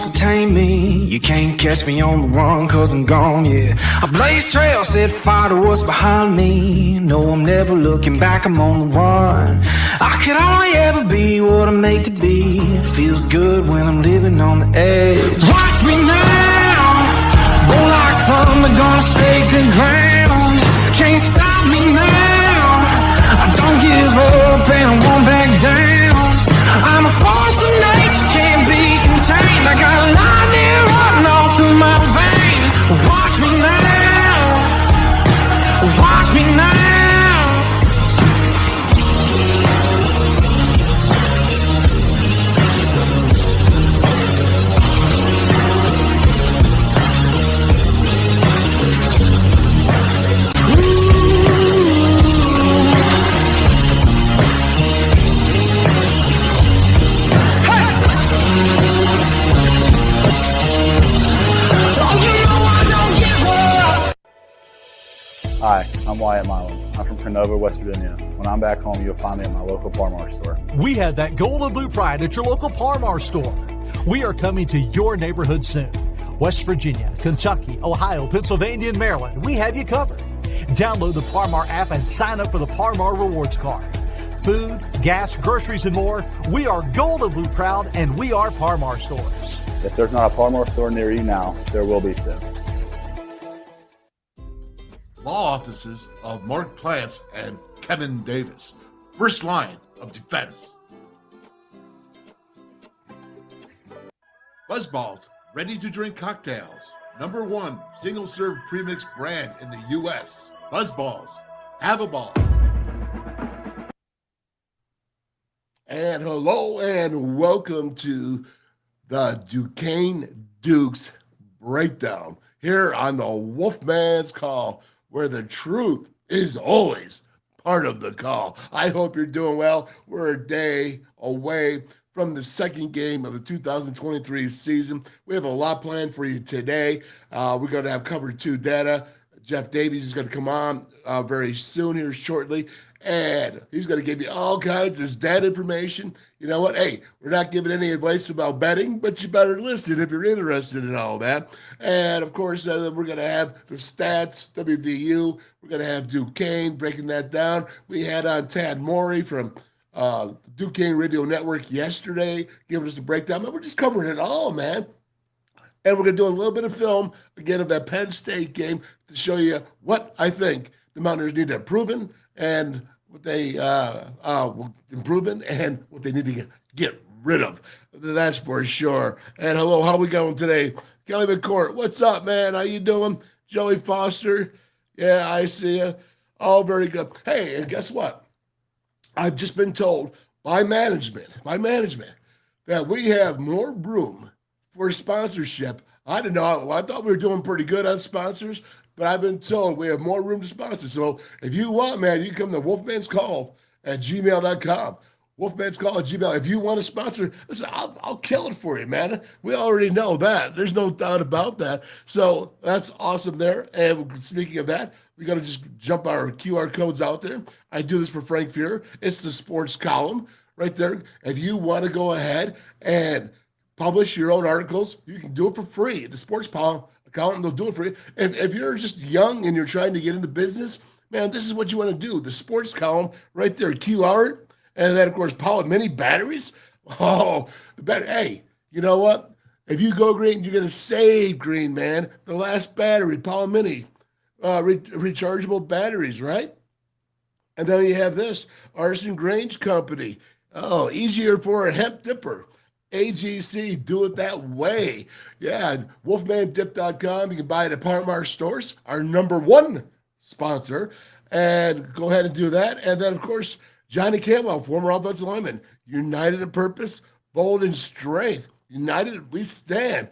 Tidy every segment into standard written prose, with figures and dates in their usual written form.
wants to tame me. You can't catch me on the run, cause I'm gone, yeah. I blaze trails, set fire to what's behind me. No, I'm never looking back, I'm on the run. I could only ever be what I'm made to be. It feels good when I'm living on the edge. Watch me now, roll like thunder, gonna shake the ground. Can't stop me now, I don't give up and I won't back down. I'm a force of nature, can't be contained. I got lightning running all through my veins. Watch me now, watch me now. Hi, I'm Wyatt Milam. I'm from Canova, West Virginia. When I'm back home, you'll find me at my local Par-Mar store. We have that gold and blue pride at your local Par-Mar store. We are coming to your neighborhood soon. West Virginia, Kentucky, Ohio, Pennsylvania, and Maryland, we have you covered. Download the Par-Mar app and sign up for the Par-Mar Rewards Card. Food, gas, groceries, and more, we are gold and blue proud, and we are Par-Mar stores. If there's not a Par-Mar store near you now, there will be soon. Law offices of Mark Plants and Kevin Davis. First line of defense. Buzzballs, ready-to-drink cocktails. #1 single-serve premix brand in the U.S. Buzzballs, have a ball. And hello and welcome to the Duquesne Dukes Breakdown here on the WolfMan's Call, where the truth is always part of the call. I hope you're doing well. We're a day away from the second game of the 2023 season. We have a lot planned for you today. We're going to have cover 2 data. Jeff Davies is going to come on very soon here shortly, and he's going to give you all kinds of stat information. You know what? Hey, we're not giving any advice about betting, but you better listen if you're interested in all that. And, of course, we're going to have the stats, WVU. We're going to have Duquesne breaking that down. We had on Tad Morey from the Duquesne Radio Network yesterday giving us the breakdown. And we're just covering it all, man. And we're going to do a little bit of film, again, of that Penn State game to show you what I think the Mountaineers need to improve in and what they improve in and what they need to get rid of. That's for sure. And hello, how we going today? Kelly McCourt, what's up, man? How you doing? Joey Foster, yeah, I see you. All very good. Hey, and guess what? I've just been told by management, that we have more room for sponsorship. I don't know. I thought we were doing pretty good on sponsors, but I've been told we have more room to sponsor. So if you want, man, you can come to Wolfman's Call at gmail.com. Wolfman's Call at Gmail. If you want to sponsor, listen, I'll kill it for you, man. We already know that. There's no doubt about that. So that's awesome there. And speaking of that, we got to just jump our QR codes out there. I do this for Frank Fuhrer. It's the sports column right there. If you want to go ahead and publish your own articles, you can do it for free. The sports column, they'll do it for you. If you're just young and you're trying to get into business, man, this is what you want to do. The sports column right there, QR. And then, of course, Pallet mini batteries. Oh, hey, you know what? If you go green, you're going to save green, man. The last battery, Pallet mini, rechargeable batteries, right? And then you have this, Arson Grange Company. Oh, easier for a hemp dipper. AGC, do it that way. Yeah, wolfmandip.com. You can buy it at Par-Mar stores, our #1 sponsor. And go ahead and do that. And then, of course, Johnny Campbell, former offensive lineman, united in purpose, bold in strength. United, we stand.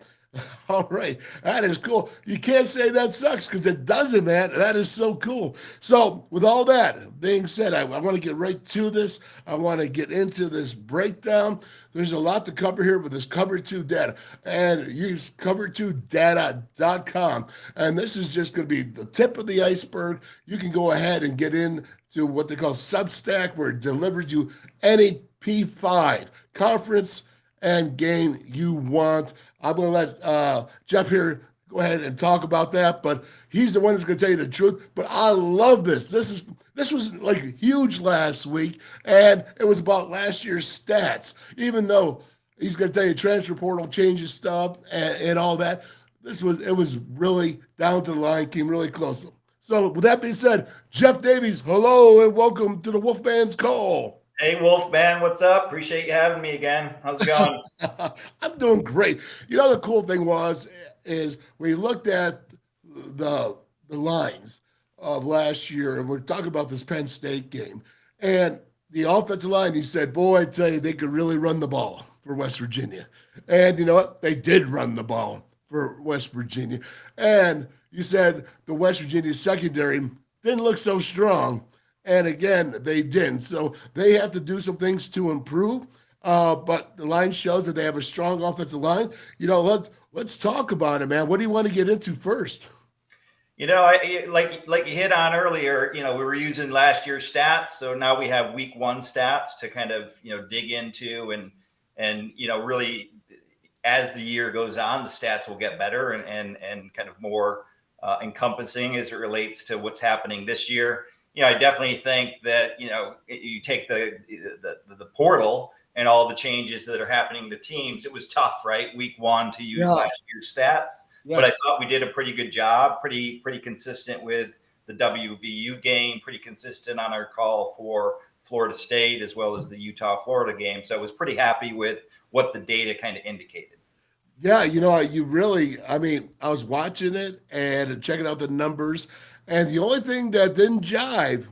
All right, that is cool. You can't say that sucks because it doesn't, man. That is so cool. So with all that being said, I want to get right to this. I want to get into this breakdown. There's a lot to cover here with this Cover 2 data. And use cover2data.com. And this is just going to be the tip of the iceberg. You can go ahead and get into what they call Substack, where it delivers you any P5 conference and game you want. I'm going to let Jeff here go ahead and talk about that, but he's the one who's going to tell you the truth. But I love this. This was like huge last week, and it was about last year's stats. Even though he's going to tell you transfer portal changes stuff and all that, it was really down to the line, came really close. So with that being said, Jeff Davies, hello and welcome to the WolfMan's Call. Hey, Wolfman, what's up? Appreciate you having me again. How's it going? I'm doing great. You know, the cool thing is we looked at the lines of last year, and we're talking about this Penn State game, and the offensive line, he said, boy, I tell you, they could really run the ball for West Virginia. And you know what? They did run the ball for West Virginia. And you said the West Virginia secondary didn't look so strong. And again, they didn't. So they have to do some things to improve. But the line shows that they have a strong offensive line. You know, let's talk about it, man. What do you want to get into first? You know, like you hit on earlier, you know, we were using last year's stats. So now we have week one stats to kind of, you know, dig into and, you know, really as the year goes on, the stats will get better and kind of more encompassing as it relates to what's happening this year. You know, I definitely think that, you know, you take the portal and all the changes that are happening to teams. It was tough, right? Week one to use last year's stats. Yes. But I thought we did a pretty good job, pretty consistent with the WVU game, pretty consistent on our call for Florida State as well as the Utah-Florida game. So I was pretty happy with what the data kind of indicated. Yeah, you know, I was watching it and checking out the numbers, and the only thing that didn't jive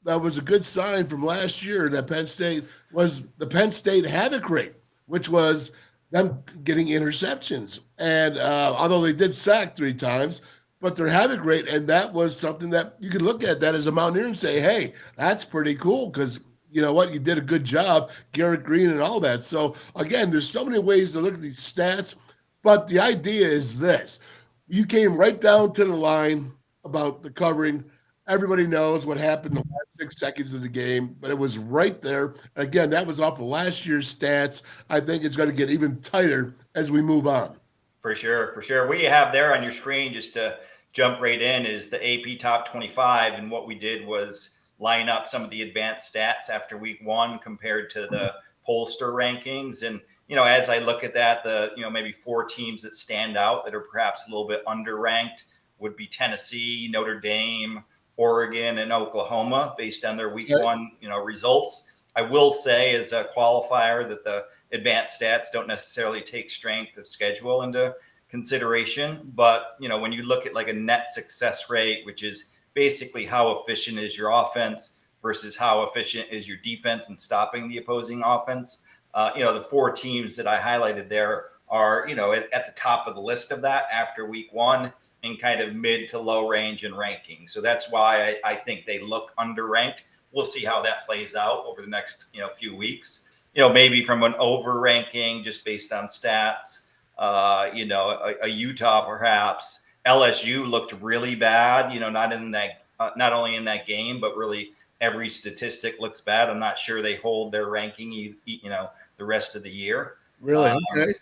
that was a good sign from last year that Penn State was the Penn State havoc rate, which was them getting interceptions. And although they did sack 3 times, but their havoc rate, and that was something that you could look at that as a Mountaineer and say, hey, that's pretty cool because you know what, you did a good job, Garrett Green and all that. So again, there's so many ways to look at these stats, but the idea is this. You came right down to the line about the covering. Everybody knows what happened in the last 6 seconds of the game, but it was right there. Again, that was off of last year's stats. I think it's going to get even tighter as we move on. For sure, for sure. What you have there on your screen, just to jump right in, is the AP Top 25. And what we did was line up some of the advanced stats after week one compared to the pollster rankings. And, you know, as I look at that, maybe 4 teams that stand out that are perhaps a little bit underranked would be Tennessee, Notre Dame, Oregon, and Oklahoma based on their week one, results. I will say as a qualifier that the advanced stats don't necessarily take strength of schedule into consideration. But, when you look at like a net success rate, which is basically how efficient is your offense versus how efficient is your defense in stopping the opposing offense. The 4 teams that I highlighted there are, at the top of the list of that after week one and kind of mid to low range in ranking. So that's why I think they look underranked. We'll see how that plays out over the next, few weeks. Maybe from an over ranking just based on stats, a Utah perhaps. LSU looked really bad, not only in that game, but really every statistic looks bad. I'm not sure they hold their ranking, the rest of the year. Really? Okay.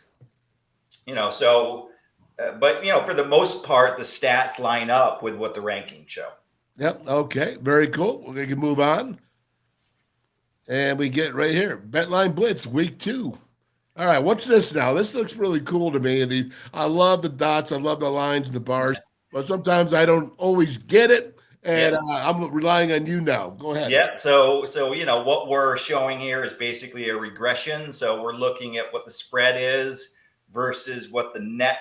But for the most part, the stats line up with what the rankings show. Yep. Okay. Very cool. We can move on. And we get right here. Betline Blitz, week 2. All right. What's this now? This looks really cool to me. I love the dots. I love the lines and the bars. But sometimes I don't always get it. And I'm relying on you now. Go ahead. Yeah. So what we're showing here is basically a regression. So we're looking at what the spread is versus what the net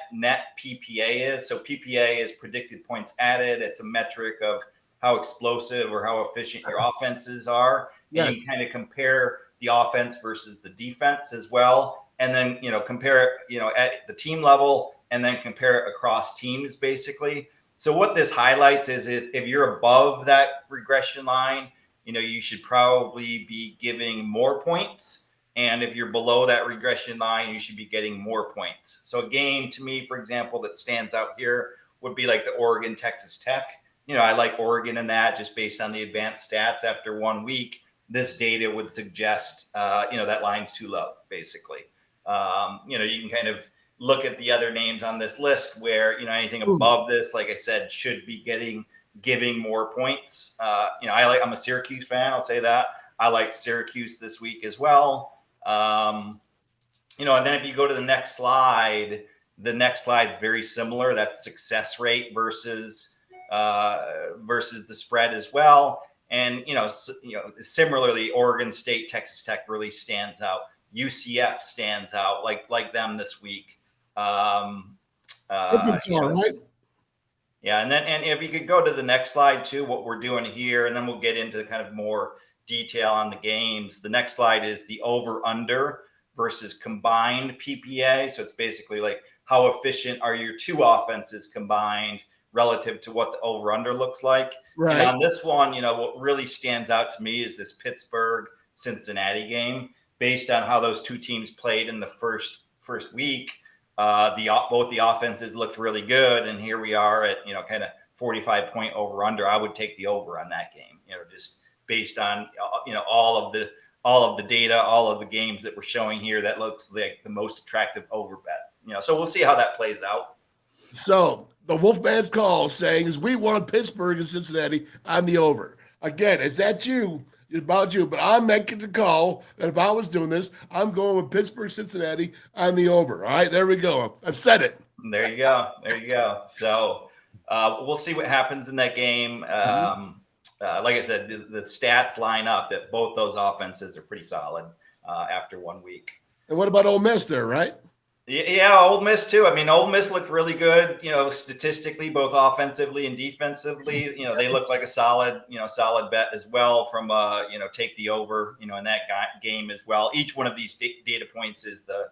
PPA is. So PPA is predicted points added. It's a metric of how explosive or how efficient your offenses are. Yes. And you kind of compare the offense versus the defense as well. And then, compare it, at the team level and then compare it across teams basically. So what this highlights is if you're above that regression line, you should probably be giving more points. And if you're below that regression line, you should be getting more points. So a game to me, for example, that stands out here would be like the Oregon, Texas Tech. I like Oregon in that just based on the advanced stats after 1 week. This data would suggest, that line's too low, basically. You can kind of look at the other names on this list where, anything above this, like I said, should be giving more points. I'm a Syracuse fan. I'll say that. I like Syracuse this week as well. And then if you go to the next slide is very similar. That's success rate versus the spread as well. And, similarly, Oregon State, Texas Tech really stands out. UCF stands out like them this week. All right. Yeah. And if you could go to the next slide too, what we're doing here, and then we'll get into kind of more detail on the games. The next slide is the over under versus combined PPA. So it's basically like how efficient are your two offenses combined relative to what the over under looks like. Right. And on this one, what really stands out to me is this Pittsburgh Cincinnati game, based on how those two teams played in the first week. Both the offenses looked really good, and here we are at kind of 45-point over under. I would take the over on that game, just based on all of the data, all of the games that we're showing here. That looks like the most attractive over bet. So we'll see how that plays out. So the Wolfman's call saying is we want Pittsburgh and Cincinnati on the over. Again, is that you? It's about you, but I'm making the call. And if I was doing this, I'm going with Pittsburgh, Cincinnati on the over. All right, there we go. I've said it. There you go. So we'll see what happens in that game. Like I said, the stats line up that both those offenses are pretty solid after 1 week. And what about Ole Miss there, right? Yeah, Ole Miss too. I mean, Ole Miss looked really good, statistically, both offensively and defensively. They look like a solid bet as well from, take the over, in that game as well. Each one of these data points is the,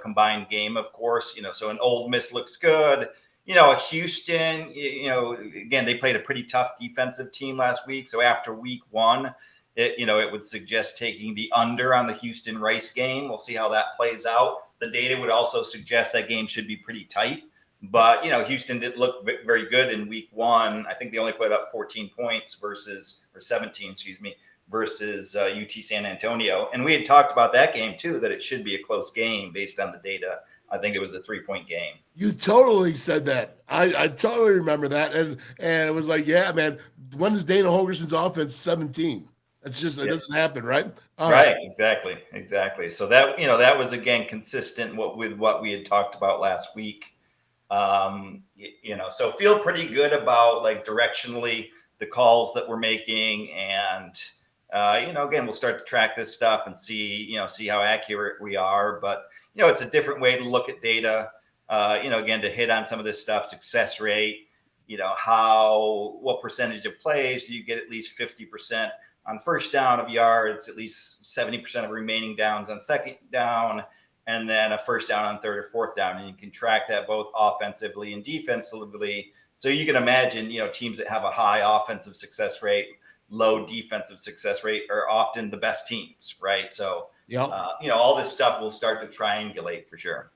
combined game, of course, so an Ole Miss looks good. Houston, again, they played a pretty tough defensive team last week. So after week one, it would suggest taking the under on the Houston Rice game. We'll see how that plays out. The data would also suggest that game should be pretty tight, but Houston didn't look very good in week one. I think they only put up 14 points versus UT San Antonio. And we had talked about that game too, that it should be a close game based on the data. I think it was a 3-point game. You totally said that. I totally remember that. And it was like, yeah, man, when is Dana Holgerson's offense 17? It's just, it doesn't happen, right? All right. Exactly. So that, that was, again, consistent with what we had talked about last week. So feel pretty good about directionally the calls that we're making. And, again, we'll start to track this stuff and see how accurate we are. But, it's a different way to look at data, again, to hit on some of this stuff, success rate, what percentage of plays do you get at least 50% on first down of yards, at least 70% of remaining downs on second down, and then a first down on third or fourth down. And you can track that both offensively and defensively. So you can imagine, teams that have a high offensive success rate, low defensive success rate are often the best teams, right? So, all this stuff will start to triangulate for sure.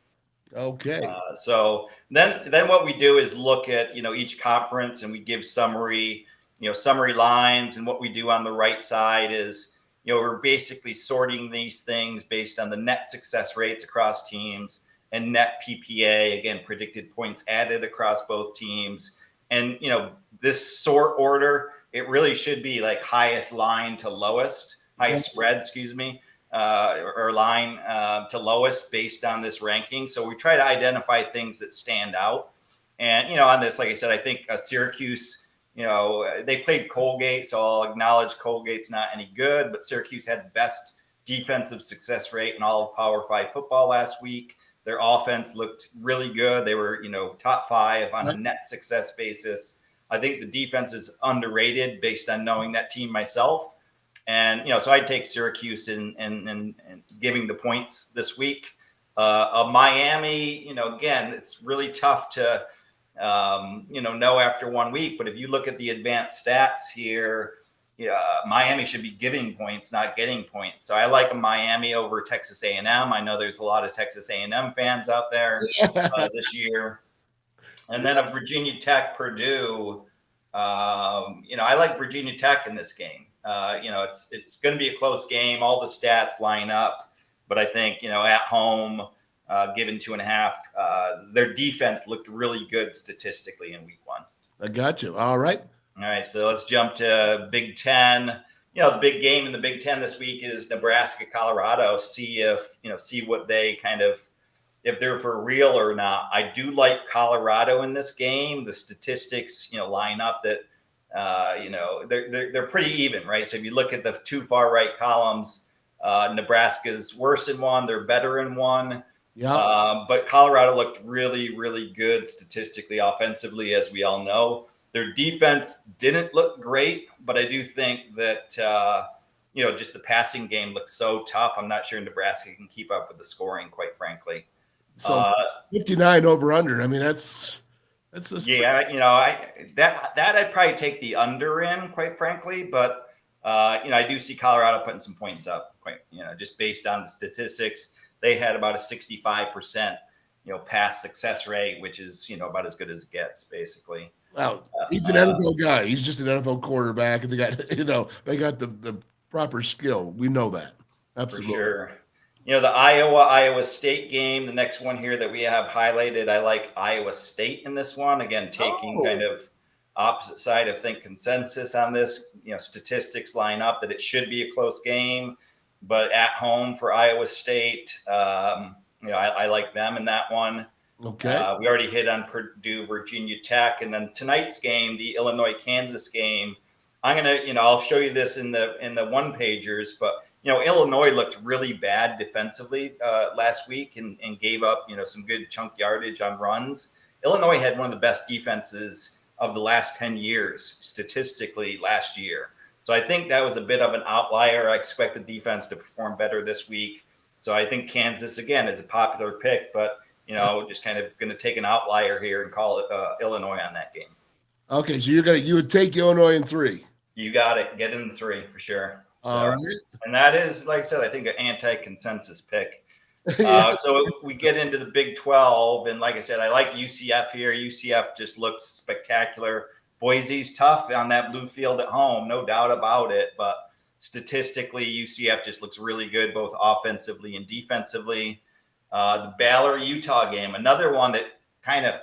Okay. So then what we do is look at, each conference, and we give summary lines. And what we do on the right side is, we're basically sorting these things based on the net success rates across teams and net PPA, again, predicted points added across both teams. And, this sort order, it really should be like highest line to lowest, highest spread, or line to lowest based on this ranking. So we try to identify things that stand out. And, on this, like I said, I think Syracuse, they played Colgate, so I'll acknowledge Colgate's not any good, but Syracuse had the best defensive success rate in all of Power 5 football last week. Their offense looked really good. They were, top 5 on a net success basis. I think the defense is underrated based on knowing that team myself. And, so I'd take Syracuse and giving the points this week. Miami, again, it's really tough to, know after 1 week. But if you look at the advanced stats here, Miami should be giving points, not getting points. So I like a Miami over Texas A&M. I know there's a lot of Texas A&M fans out there this year. And then a Virginia Tech, Purdue. I like Virginia Tech in this game. It's going to be a close game. All the stats line up. But I think, at home, given 2.5. Their defense looked really good statistically in week 1. I got you. All right. All right, so let's jump to Big Ten. The big game in the Big Ten this week is Nebraska, Colorado. See what they if they're for real or not. I do like Colorado in this game. The statistics, line up that, they're pretty even, right? So if you look at the 2 far right columns, Nebraska's worse in one, they're better in one. Yeah. But Colorado looked really, really good statistically, offensively, as we all know. Their defense didn't look great, but I do think that, just the passing game looks so tough. I'm not sure Nebraska can keep up with the scoring, quite frankly. So 59 over under. I mean, that's yeah. I'd probably take the under in, quite frankly. But I do see Colorado putting some points up, just based on the statistics. They had about a 65%, pass success rate, which is about as good as it gets, basically. Wow, he's an NFL guy. He's just an NFL quarterback, and they got the proper skill. We know that. Absolutely. For sure. The Iowa State game, the next one here that we have highlighted, I like Iowa State in this one. Again, taking kind of opposite side of consensus on this. Statistics line up that it should be a close game, but at home for Iowa State, I like them in that one. Okay. We already hit on Purdue, Virginia Tech, and then tonight's game, the Illinois-Kansas game. I'm gonna, I'll show you this in the one pagers, but Illinois looked really bad defensively last week and gave up some good chunk yardage on runs. Illinois had one of the best defenses of the last 10 years statistically last year. So I think that was a bit of an outlier. I expect the defense to perform better this week. So I think Kansas again is a popular pick, but just kind of going to take an outlier here and call it Illinois on that game. Okay, so you would take Illinois in 3. You got it. Get in the 3 for sure. All right. And that is, like I said, I think an anti-consensus pick. So we get into the Big 12, and like I said, I like UCF here. UCF just looks spectacular. Boise's tough on that blue field at home, no doubt about it. But statistically, UCF just looks really good, both offensively and defensively. The Baylor-Utah game, another one that kind of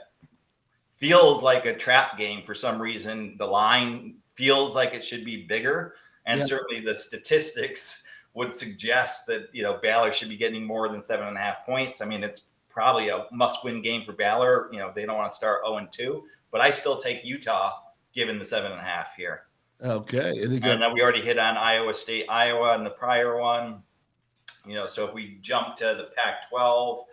feels like a trap game for some reason. The line feels like it should be bigger, and certainly the statistics would suggest that Baylor should be getting more than 7.5 points. I mean, it's probably a must-win game for Baylor. They don't want to start 0-2, but I still take Utah given the 7.5 here. Okay, and then we already hit on Iowa State, Iowa in the prior one. So if we jump to the Pac-12,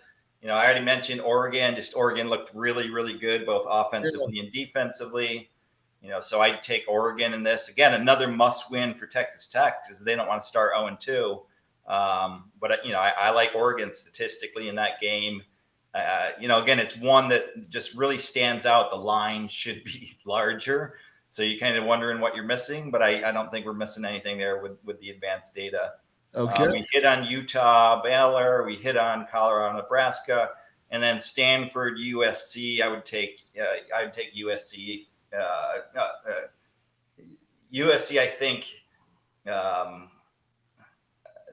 I already mentioned Oregon. Just Oregon looked really, really good, both offensively and defensively. So I'd take Oregon in this. Again, another must-win for Texas Tech because they don't want to start 0-2. But I like Oregon statistically in that game. Again, it's one that just really stands out. The line should be larger. So you're kind of wondering what you're missing, but I don't think we're missing anything there with the advanced data. Okay. We hit on Utah, Baylor. We hit on Colorado, Nebraska, and then Stanford, USC. I'd take USC. USC. I think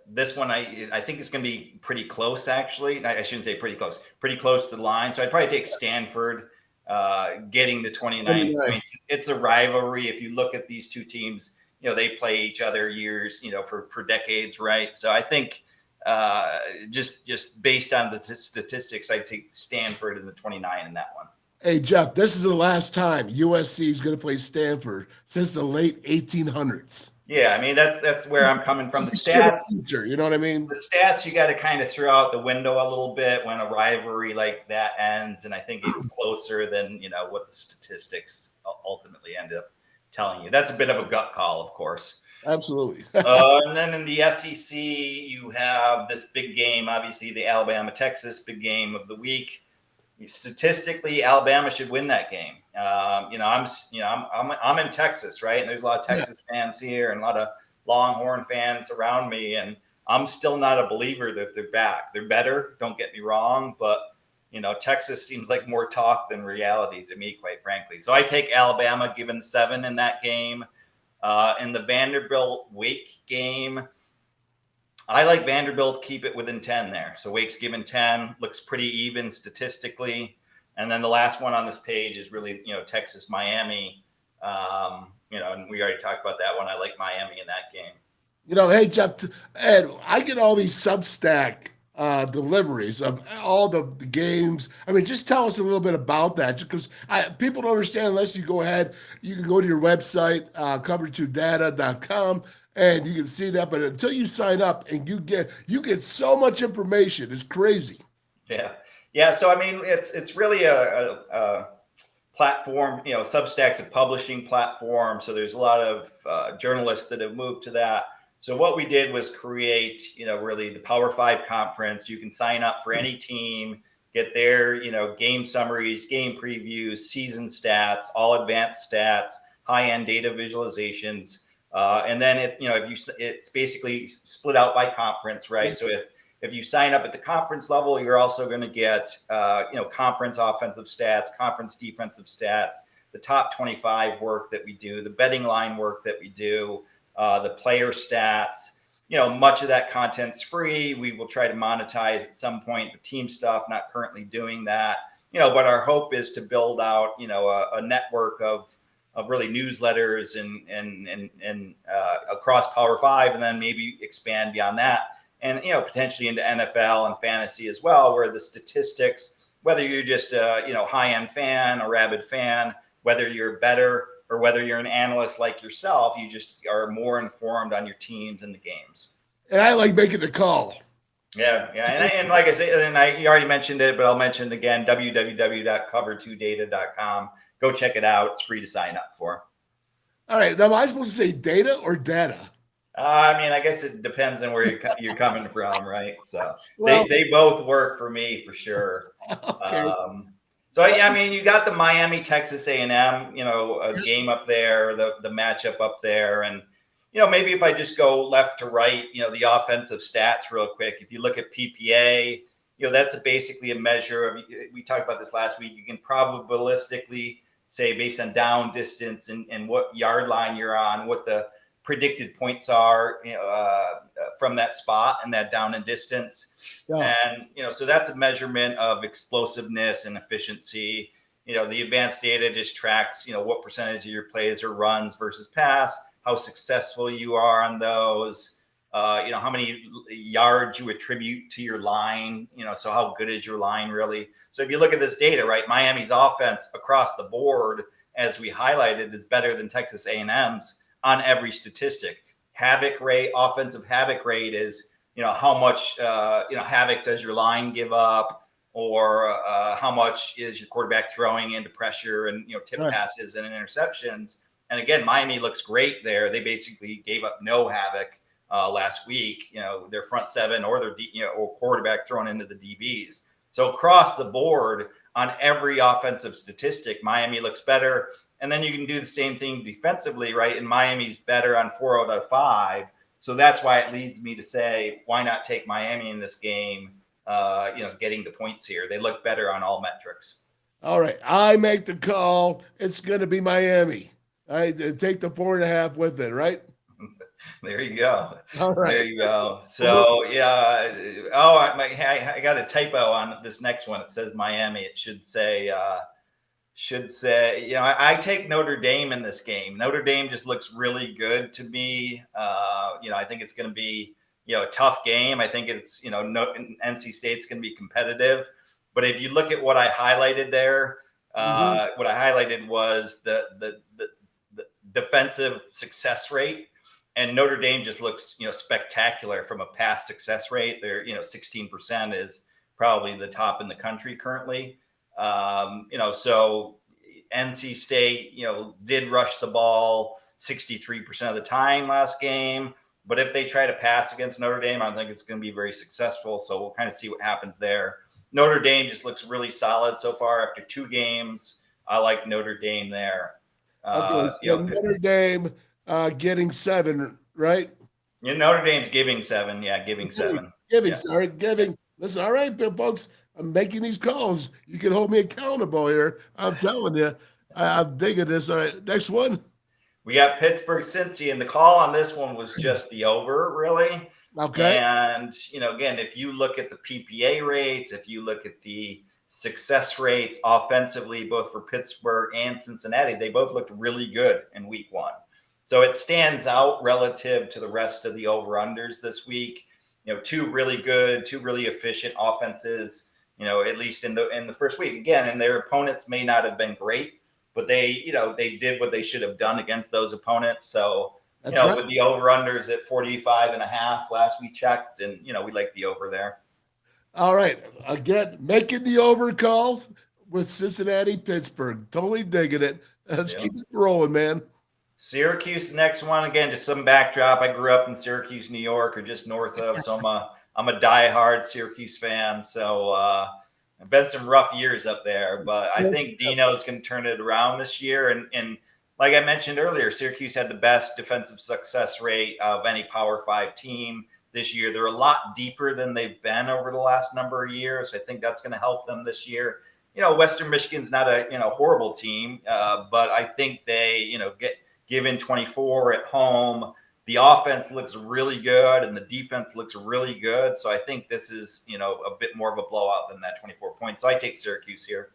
this one. I think it's going to be pretty close. Actually, I shouldn't say pretty close. Pretty close to the line. So I'd probably take Stanford, getting the 29 points. It's a rivalry. If you look at these two teams. They play each other years, for decades, right? So I think just based on the statistics, I take Stanford in the 29 in that one. Hey, Jeff, this is the last time USC is going to play Stanford since the late 1800s. Yeah, I mean, that's where I'm coming from. The stats, you know what I mean? The stats you got to kind of throw out the window a little bit when a rivalry like that ends, and I think it's closer than, what the statistics ultimately end up telling you. That's a bit of a gut call, of course. Absolutely. And then in the SEC, you have this big game, obviously the Alabama-Texas big game of the week. Statistically, Alabama should win that game. I'm in Texas, right? And there's a lot of Texas fans here and a lot of Longhorn fans around me, and I'm still not a believer that they're back. They're better, don't get me wrong, but Texas seems like more talk than reality to me, quite frankly. So I take Alabama given 7 in that game. In the Vanderbilt-Wake game, I like Vanderbilt, keep it within 10 there. So Wake's given 10, looks pretty even statistically. And then the last one on this page is really, Texas, Miami. And we already talked about that one. I like Miami in that game. Hey, Jeff, Ed, I get all these Substack deliveries of all the games. I mean, just tell us a little bit about that, because people don't understand unless you go ahead. You can go to your website, cover2data.com, and you can see that. But until you sign up, and you get so much information, it's crazy. Yeah. So I mean, it's really a platform. Substack's a publishing platform, so there's a lot of journalists that have moved to that. So what we did was create, really the Power 5 conference. You can sign up for any team, get their, game summaries, game previews, season stats, all advanced stats, high-end data visualizations. And then it's basically split out by conference, right? So if you sign up at the conference level, you're also going to get, conference offensive stats, conference defensive stats, the top 25 work that we do, the betting line work that we do, the player stats. Much of that content's free. We will try to monetize at some point the team stuff, not currently doing that, but our hope is to build out, a network of really newsletters and across Power 5, and then maybe expand beyond that. And, potentially into NFL and fantasy as well, where the statistics, whether you're just a, high-end fan, a rabid fan, whether you're better or whether you're an analyst like yourself, you just are more informed on your teams and the games. And I like making the call. Yeah. And like I said, and you already mentioned it, but I'll mention it again, www.cover2data.com. Go check it out. It's free to sign up for. All right. Now, am I supposed to say data or data? I guess it depends on where you're coming from, right? So they both work for me for sure. Okay. So you got the Miami, Texas A&M, a game up there, the matchup up there, and maybe if I just go left to right, the offensive stats real quick. If you look at PPA, that's basically a measure of. We talked about this last week. You can probabilistically say based on down distance and what yard line you're on, what the predicted points are, from that spot and that down and distance. Yeah. And, so that's a measurement of explosiveness and efficiency. The advanced data just tracks, what percentage of your plays are runs versus pass, how successful you are on those, how many yards you attribute to your line, so how good is your line really? So if you look at this data, right, Miami's offense across the board, as we highlighted, is better than Texas A&M's on every statistic. Havoc rate, offensive havoc rate is, how much, havoc does your line give up, or how much is your quarterback throwing into pressure and, tip passes and interceptions. And again, Miami looks great there. They basically gave up no havoc last week, their front seven or their, or quarterback thrown into the DBs. So across the board on every offensive statistic, Miami looks better. And then you can do the same thing defensively, right? And Miami's better on 4 out of 5. So that's why it leads me to say, why not take Miami in this game, getting the points here. They look better on all metrics. All right. I make the call. It's going to be Miami. All right. Take the 4.5 with it, right? There you go. All right. There you go. So, yeah. Oh, I got a typo on this next one. It says Miami. It should say, I take Notre Dame in this game. Notre Dame just looks really good to me. I think it's going to be, a tough game. I think it's, NC State's going to be competitive. But if you look at what I highlighted there, what I highlighted was the defensive success rate. And Notre Dame just looks, spectacular from a pass success rate. They're, 16% is probably the top in the country currently. So NC State, did rush the ball 63% of the time last game. But if they try to pass against Notre Dame, I don't think it's going to be very successful. So we'll kind of see what happens there. Notre Dame just looks really solid so far after 2 games. I like Notre Dame there. Okay, so Notre Dame getting 7, right? Notre Dame's giving 7. Yeah, giving 7. Giving. Listen, all right, folks. I'm making these calls. You can hold me accountable here. I'm telling you. I'm digging this. All right, next one. We got Pittsburgh, Cincy, and the call on this one was just the over, really. Okay. And, again, if you look at the PPA rates, if you look at the success rates offensively, both for Pittsburgh and Cincinnati, they both looked really good in week one. So it stands out relative to the rest of the over-unders this week. Two really good, two really efficient offenses, at least in the first week. Again, and their opponents may not have been great, but they did what they should have done against those opponents. So, That's right. with the over-unders at 45.5 last we checked, and, we like the over there. All right. Again, making the over call with Cincinnati, Pittsburgh. Totally digging it. Let's keep it rolling, man. Syracuse, next one. Again, just some backdrop. I grew up in Syracuse, New York, or just north of, so I'm a diehard Syracuse fan. So I've been some rough years up there, but I think Dino's going to turn it around this year. And like I mentioned earlier, Syracuse had the best defensive success rate of any Power 5 team this year. They're a lot deeper than they've been over the last number of years. I think that's going to help them this year. Western Michigan's not a horrible team, but I think they get given 24 at home. The offense looks really good and the defense looks really good. So I think this is a bit more of a blowout than that 24 points. So I take Syracuse here.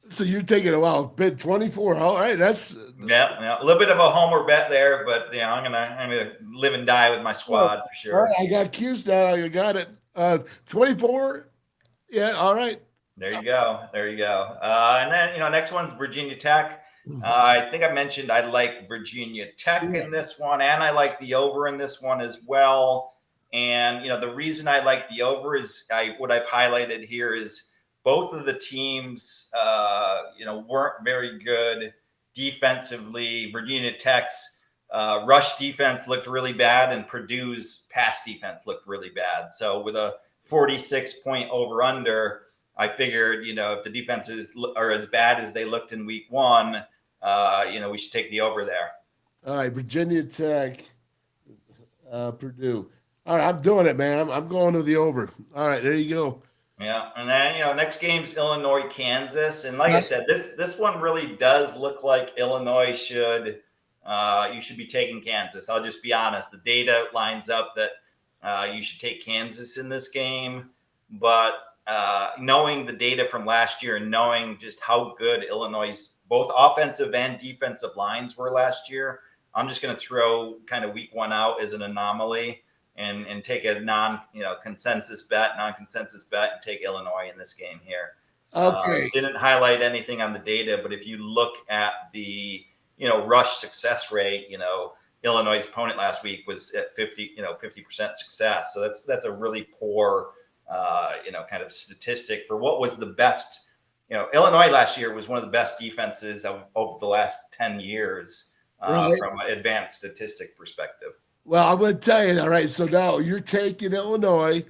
So you're taking a while. Bet 24. All right, that's yeah, a little bit of a homer bet there, but I'm gonna live and die with my squad for sure. All right, I got Q's down. You got it. 24. Yeah. All right. There you go. And then next one's Virginia Tech. I think I mentioned I like Virginia Tech in this one, and I like the over in this one as well. And the reason I like the over is what I've highlighted here is both of the teams, weren't very good defensively. Virginia Tech's rush defense looked really bad, and Purdue's pass defense looked really bad. So with a 46-point over/under, I figured, if the defenses are as bad as they looked in week one, we should take the over there. All right, Virginia Tech, Purdue. All right, I'm doing it, man. I'm going to the over. All right, there you go. Yeah, and then next game's Illinois, Kansas, and like I said, this one really does look like Illinois should. You should be taking Kansas. I'll just be honest. The data lines up that you should take Kansas in this game, but knowing the data from last year and knowing just how good Illinois' both offensive and defensive lines were last year, I'm just going to throw kind of week one out as an anomaly and take a non-consensus bet and take Illinois in this game here. Okay. Didn't highlight anything on the data, but if you look at the rush success rate, Illinois' opponent last week was at 50% success. So that's a really poor kind of statistic for what was the best. Illinois last year was one of the best defenses over the last 10 years from an advanced statistic perspective. Well, I'm going to tell you. All right, so now you're taking Illinois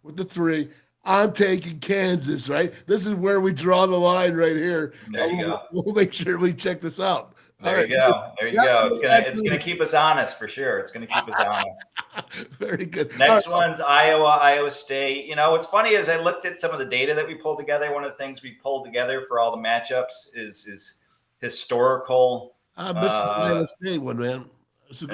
with the 3. I'm taking Kansas, right? This is where we draw the line right here. There you go. We'll make sure we check this out. There you go. It's gonna keep us honest for sure. It's gonna keep us honest. Very good. Next one's Iowa State. What's funny is I looked at some of the data that we pulled together. One of the things we pulled together for all the matchups is historical. I missed the Iowa State one, man. Do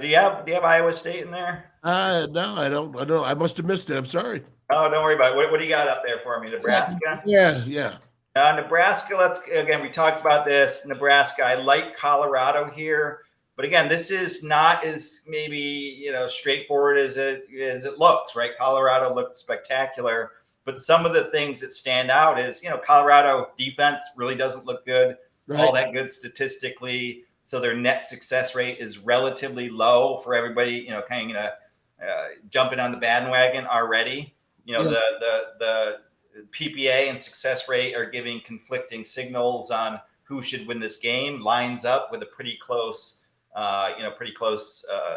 you have Iowa State in there? No, I don't. I must have missed it. I'm sorry. Oh, don't worry about it. What do you got up there for me? Nebraska? Yeah. Nebraska, we talked about this. Nebraska, I like Colorado here. But again, this is not as maybe, straightforward as it looks, right? Colorado looked spectacular. But some of the things that stand out is, Colorado defense really doesn't look good, all that good statistically. So their net success rate is relatively low for everybody, kind of jumping on the bandwagon already. The PPA and success rate are giving conflicting signals on who should win this game. Lines up with a pretty close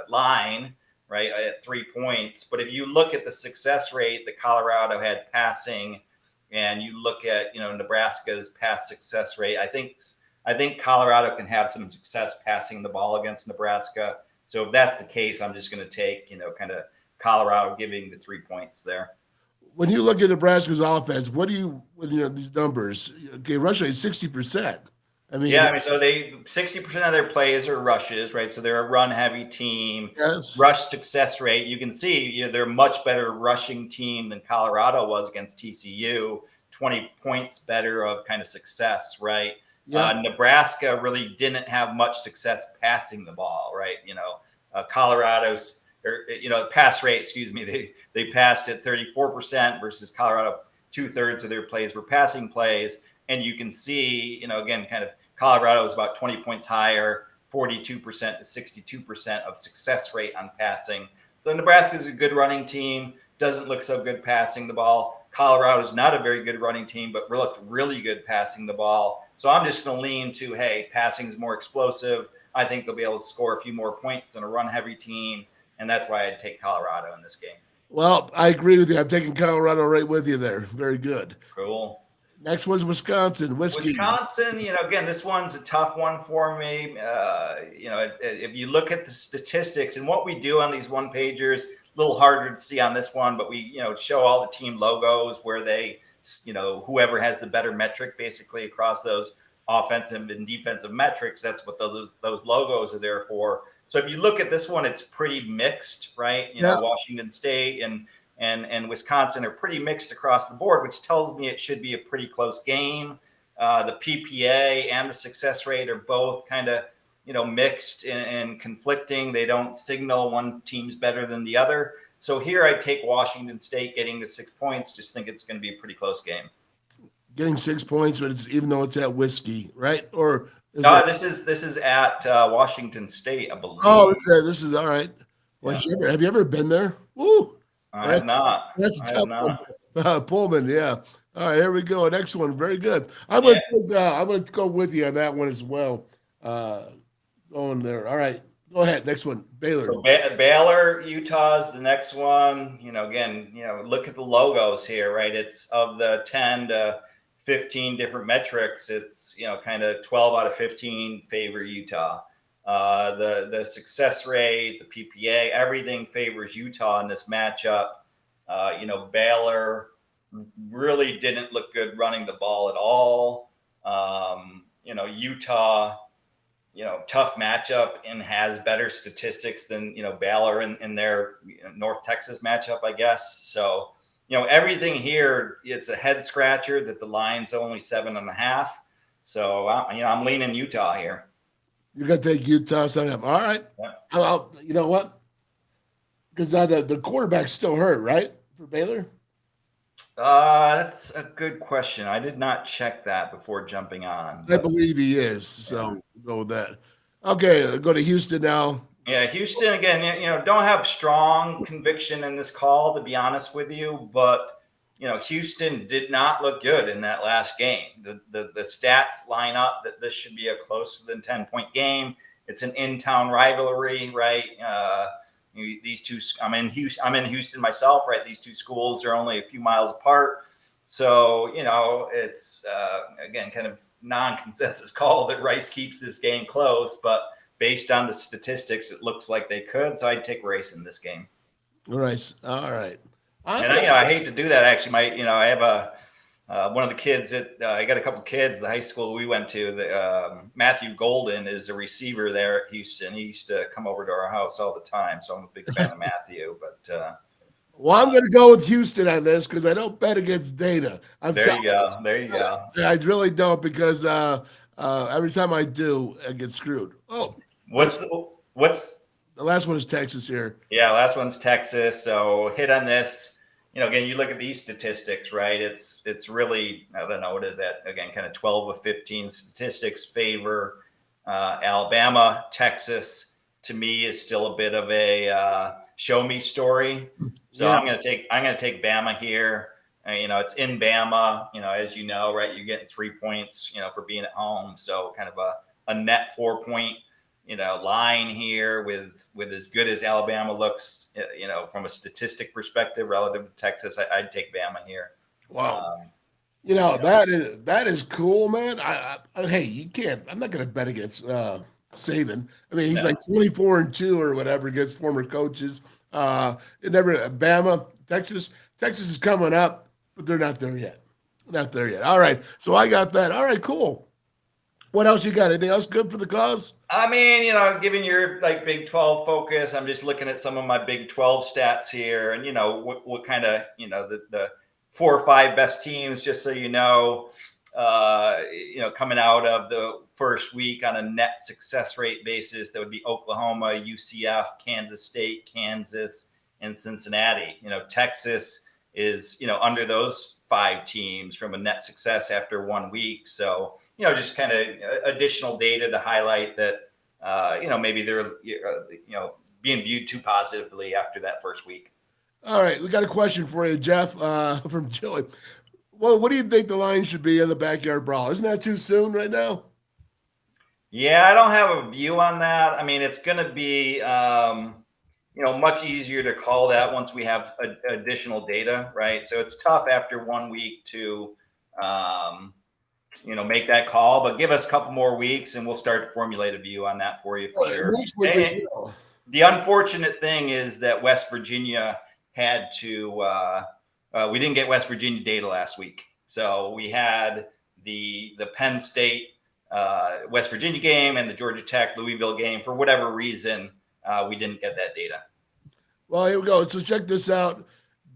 line, right, at 3 points. But if you look at the success rate that Colorado had passing, and you look at Nebraska's pass success rate, I think Colorado can have some success passing the ball against Nebraska. So if that's the case, I'm just going to take kind of Colorado giving the 3 points there. When you look at Nebraska's offense, what do you these numbers? Okay, rush rate 60%. I mean, Yeah, I mean, so 60% of their plays are rushes, right? So they're a run-heavy team. yes. Rush success rate, you can see, they're a much better rushing team than Colorado was against TCU. 20 points better of kind of success, right? Yeah. Nebraska really didn't have much success passing the ball, right? Colorado's, pass rate, excuse me, they passed at 34% versus Colorado. 2/3 of their plays were passing plays. And you can see, again, kind of Colorado is about 20 points higher, 42% to 62% of success rate on passing. So Nebraska is a good running team, doesn't look so good passing the ball. Colorado is not a very good running team, but looked really good passing the ball. So I'm just going to lean to, hey, passing is more explosive. I think they'll be able to score a few more points than a run-heavy team, and that's why I'd take Colorado in this game. Well, I agree with you. I'm taking Colorado right with you there. Very good. Cool. Next one's Wisconsin. Wisconsin, again, this one's a tough one for me. If you look at the statistics and what we do on these one-pagers, a little harder to see on this one, but we, show all the team logos where they, whoever has the better metric basically across those offensive and defensive metrics, that's what those logos are there for. So if you look at this one, it's pretty mixed, right? Washington State and Wisconsin are pretty mixed across the board, which tells me it should be a pretty close game. The PPA and the success rate are both kind of, mixed and conflicting. They don't signal one team's better than the other. So here I take Washington State getting the 6 points. Just think it's going to be a pretty close game. Getting 6 points, but even though it's at Whiskey, right? Or this is at Washington State, I believe. Oh, this is all right. Well, yeah. Have you ever been there? Woo! I have not. That's a tough one. Pullman, yeah. All right, here we go. Next one, very good. I'm gonna go with you on that one as well. Going there. All right, go ahead. Next one, Baylor. So Baylor, Utah's the next one. Again, look at the logos here, right? It's of the 10 to 15 different metrics. It's kind of 12 out of 15 favor Utah. The success rate, the PPA, everything favors Utah in this matchup. Baylor really didn't look good running the ball at all. Utah, tough matchup and has better statistics than, Baylor in their North Texas matchup, I guess. So, everything here, it's a head scratcher that the line's only 7.5. So, I'm leaning Utah here. You're going to take Utah. All right. Yeah. You know what? Because the quarterback's still hurt, right, for Baylor? That's a good question. I did not check that before jumping on. I believe he is. So go with that. Okay, go to Houston now. Yeah, Houston, again, don't have strong conviction in this call, to be honest with you. But, Houston did not look good in that last game. The stats line up that this should be a closer than 10-point game. It's an in-town rivalry, right? These two, I'm in Houston myself, right? These two schools are only a few miles apart. So, it's, again, kind of non-consensus call that Rice keeps this game close. But based on the statistics, it looks like they could. So I'd take Rice in this game. Rice. All right. And I hate to do that. Actually, I have one of the kids that I got a couple kids. The high school we went to, Matthew Golden is a receiver there at Houston. He used to come over to our house all the time, so I'm a big fan of Matthew. But well, I'm going to go with Houston on this because I don't bet against data. There you go. I really don't because every time I do, I get screwed. Oh, what's the last one is Texas here. Yeah, last one's Texas. So hit on this. Again, you look at these statistics, right? It's really, I don't know, what is that? Again, kind of 12 of 15 statistics favor Alabama. Texas, to me, is still a bit of a show me story. So I'm going to take Bama here. It's in Bama. As you know, right? You're getting 3 points, for being at home. So kind of a net 4 point. Line here with as good as Alabama looks, from a statistic perspective relative to Texas, I'd take Bama here. Wow. That is cool, man. Hey, you can't. I'm not going to bet against Saban. I mean, he's like 24-2 or whatever against former coaches. Bama, Texas is coming up, but they're not there yet. All right. So I got that. All right, cool. What else you got? Anything else good for the cause? I mean, given your like Big 12 focus, I'm just looking at some of my Big 12 stats here, and what kind of the 4 or 5 best teams, just so coming out of the first week on a net success rate basis, that would be Oklahoma, UCF, Kansas State, Kansas, and Cincinnati. Texas is under those 5 teams from a net success after 1 week. So just kind of additional data to highlight that, maybe they're, being viewed too positively after that first week. All right. We got a question for you, Jeff, from Chile. Well, what do you think the line should be in the backyard brawl? Isn't that too soon right now? Yeah, I don't have a view on that. I mean, it's going to be, much easier to call that once we have additional data, right? So it's tough after 1 week to, make that call, but give us a couple more weeks and we'll start to formulate a view on that for you for sure. The unfortunate thing is that West Virginia had to, we didn't get West Virginia data last week. So we had the Penn State, West Virginia game and the Georgia Tech, Louisville game. For whatever reason, we didn't get that data. Well, here we go. So check this out.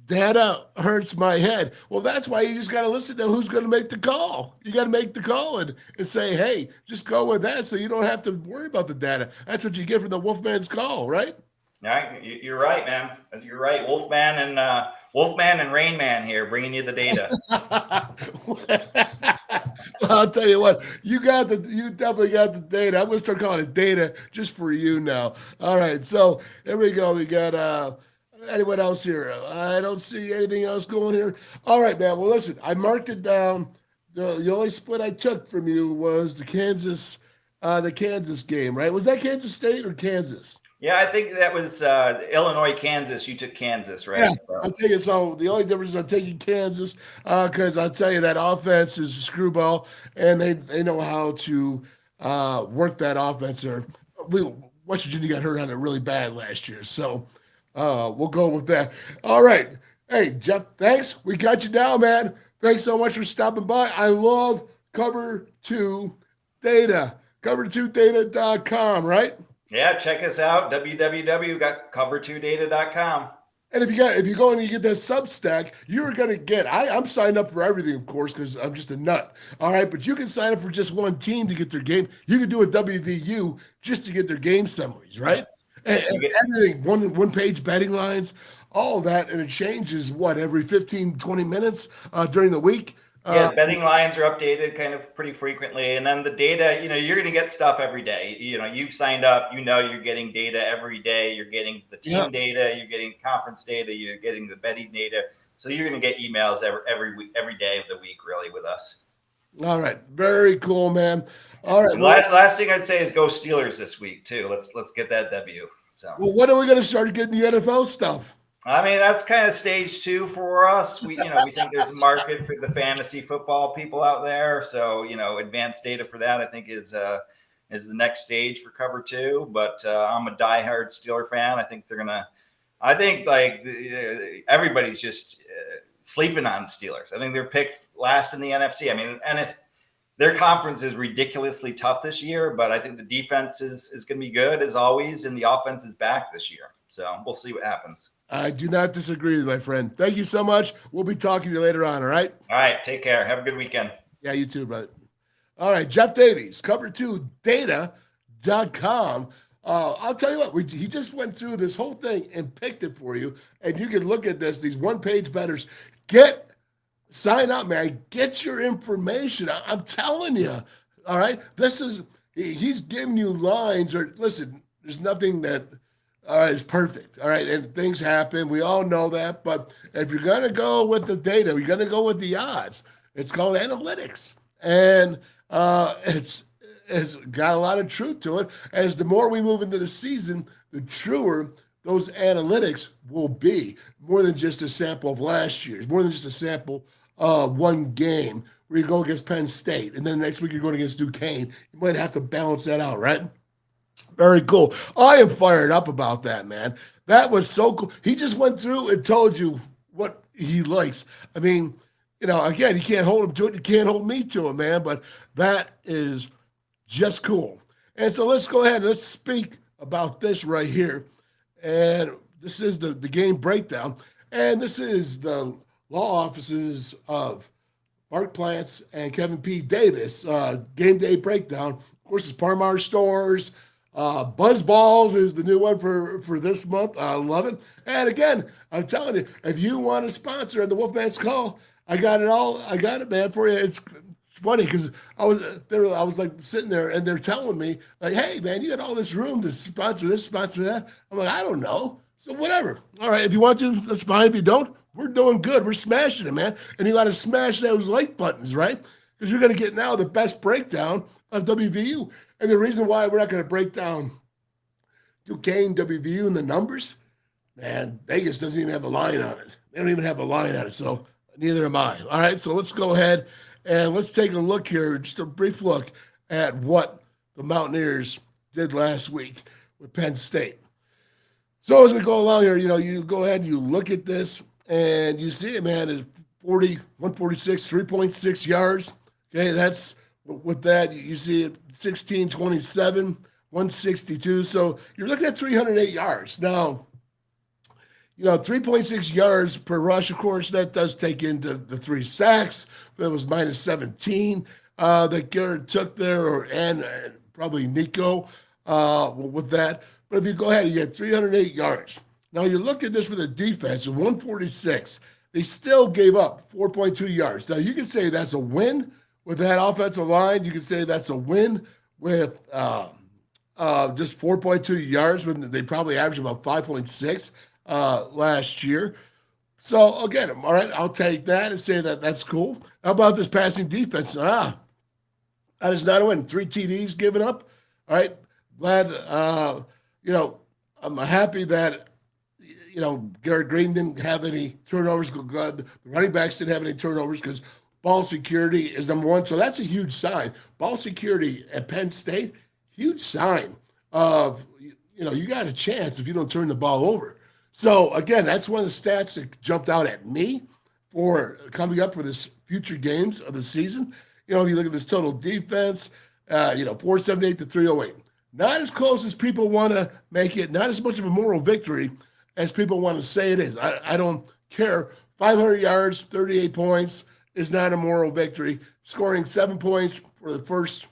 Data hurts my head. Well, that's why you just got to listen to who's going to make the call. You got to make the call and say, hey, just go with that so you don't have to worry about the data. That's what you get from the WolfMan's call, right? All right. You're right, man. You're right. Wolfman and Rain Man here bringing you the data. I'll tell you what, you definitely got the data. I'm going to start calling it data just for you now. All right. So here we go. We got, anyone else here? I don't see anything else going here. All right, man. Well, listen, I marked it down. The only split I took from you was the Kansas game, right? Was that Kansas State or Kansas? Yeah, I think that was Illinois, Kansas. You took Kansas, right? Yeah, I'll tell you. So the only difference is I'm taking Kansas because I'll tell you that offense is a screwball, and they know how to work that offense there. West Virginia got hurt on it really bad last year, so we'll go with that. All right. Hey, Jeff, thanks. We got you down, man. Thanks so much for stopping by. I love Cover 2 Data. Cover2data.com, right? Yeah, check us out, www.cover2data.com. And if you go and you get that Substack, you're going to get, I'm signed up for everything, of course, because I'm just a nut. All right, but you can sign up for just one team to get their game. You can do a WVU just to get their game summaries, right? And everything, one page betting lines, all that, and it changes, every 15, 20 minutes during the week? Yeah, betting lines are updated kind of pretty frequently. And then the data, you're going to get stuff every day. You've signed up, you're getting data every day. You're getting the team data, you're getting conference data, you're getting the betting data. So you're going to get emails every week, every day of the week, really, with us. All right. Very cool, man. All right. Last thing I'd say is go Steelers this week, too. Let's get that W. So. Well, when are we going to start getting the NFL stuff? I mean, that's kind of stage 2 for us. We think there's a market for the fantasy football people out there. So, advanced data for that, I think is the next stage for Cover 2. But I'm a diehard Steeler fan. I think everybody's just sleeping on the Steelers. I think they're picked last in the NFC. I mean, and their conference is ridiculously tough this year, but I think the defense is going to be good as always, and the offense is back this year. So we'll see what happens. I do not disagree, my friend. Thank you so much. We'll be talking to you later on, all right? All right, take care. Have a good weekend. Yeah, you too, brother. All right, Jeff Davies, cover2data.com. I'll tell you what, he just went through this whole thing and picked it for you, and you can look at these one-page bettors. Sign up, man. Get your information. I'm telling you, all right? He's giving you lines, listen, there's nothing that is perfect, all right? And things happen. We all know that. But if you're going to go with the data, you're going to go with the odds. It's called analytics. And it's got a lot of truth to it. As the more we move into the season, the truer those analytics will be. More than just a sample of last year's, more than just a sample of one game where you go against Penn State, and then next week you're going against Duquesne. You might have to balance that out, right? Very cool. I am fired up about that, man. That was so cool. He just went through and told you what he likes. I mean, again, you can't hold him to it. You can't hold me to it, man. But that is just cool. And so let's go ahead and let's speak about this right here. And this is the game breakdown. And this is the law offices of Mark Plants and Kevin P. Davis, game day breakdown. Of course, it's Parmar Stores. Buzz Balls is the new one for this month. I love it. And again, I'm telling you, if you want to sponsor the WolfMan's Call, I got it all. I got it, man, for you. It's funny because I was like sitting there and they're telling me like, hey, man, you got all this room to sponsor this, sponsor that. I'm like, I don't know. So whatever. All right, if you want to, that's fine. If you don't, we're doing good. We're smashing it, man. And you got to smash those like buttons, right? Because you're going to get now the best breakdown of WVU. And the reason why we're not going to break down Duquesne WVU and the numbers, man, Vegas doesn't even have a line on it. They don't even have a line on it, so neither am I. All right, so let's go ahead and let's take a look here, just a brief look at what the Mountaineers did last week with Penn State. So as we go along here, you go ahead and you look at this, and you see it, man, is 146, 3.6 yards. Okay, that's with that, you see it 1627, 162. So you're looking at 308 yards. Now, 3.6 yards per rush, of course, that does take into the 3 sacks. That was minus 17 that Garrett took there, and probably Nico with that. But if you go ahead, you get 308 yards. Now you look at this for the defense, 146. They still gave up 4.2 yards. Now you can say that's a win with that offensive line. You can say that's a win with just 4.2 yards when they probably averaged about 5.6 last year. So again, all right, I'll take that and say that that's cool. How about this passing defense? That is not a win. 3 TDs given up. All right, glad. I'm happy that Garrett Green didn't have any turnovers. The running backs didn't have any turnovers because ball security is number one. So that's a huge sign. Ball security at Penn State, huge sign of, you got a chance if you don't turn the ball over. So, again, that's one of the stats that jumped out at me for coming up for this future games of the season. If you look at this total defense, 478 to 308. Not as close as people want to make it, not as much of a moral victory as people want to say it is. I don't care. 500 yards, 38 points is not a moral victory. Scoring 7 points for the first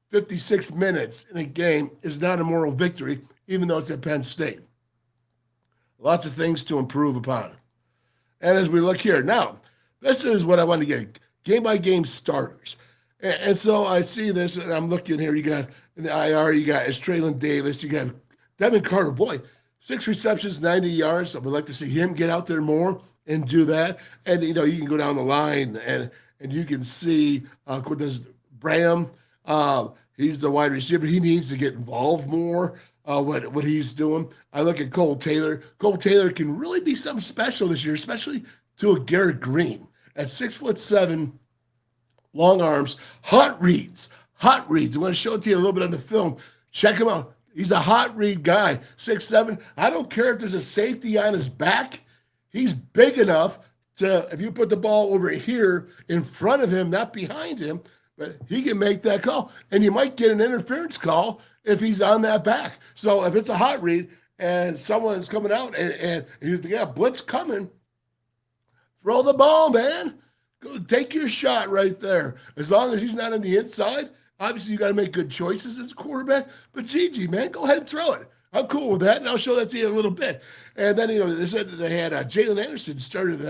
56 minutes in a game is not a moral victory, even though it's at Penn State. Lots of things to improve upon. And as we look here, now, this is what I want to get, game-by-game starters. And so I see this, and I'm looking here. You got in the IR, you got Estrellan Davis, you got Devin Carter. Boy, 6 receptions, 90 yards. I would like to see him get out there more and do that. And, you can go down the line, and you can see there's Bram. He's the wide receiver. He needs to get involved more. What he's doing. I look at Cole Taylor. Cole Taylor can really be something special this year, especially to a Garrett Green at 6'7", long arms, hot reads. I want to show it to you a little bit on the film. Check him out. He's a hot read guy, 6'7". I don't care if there's a safety on his back. He's big enough to, if you put the ball over here in front of him, not behind him, but he can make that call. And you might get an interference call if he's on that back. So if it's a hot read and someone's coming out and you got blitz coming, throw the ball, man. Go take your shot right there. As long as he's not on the inside, obviously you got to make good choices as a quarterback. But Gigi, man, go ahead and throw it. I'm cool with that, and I'll show that to you in a little bit. And then, they said they had Jalen Anderson started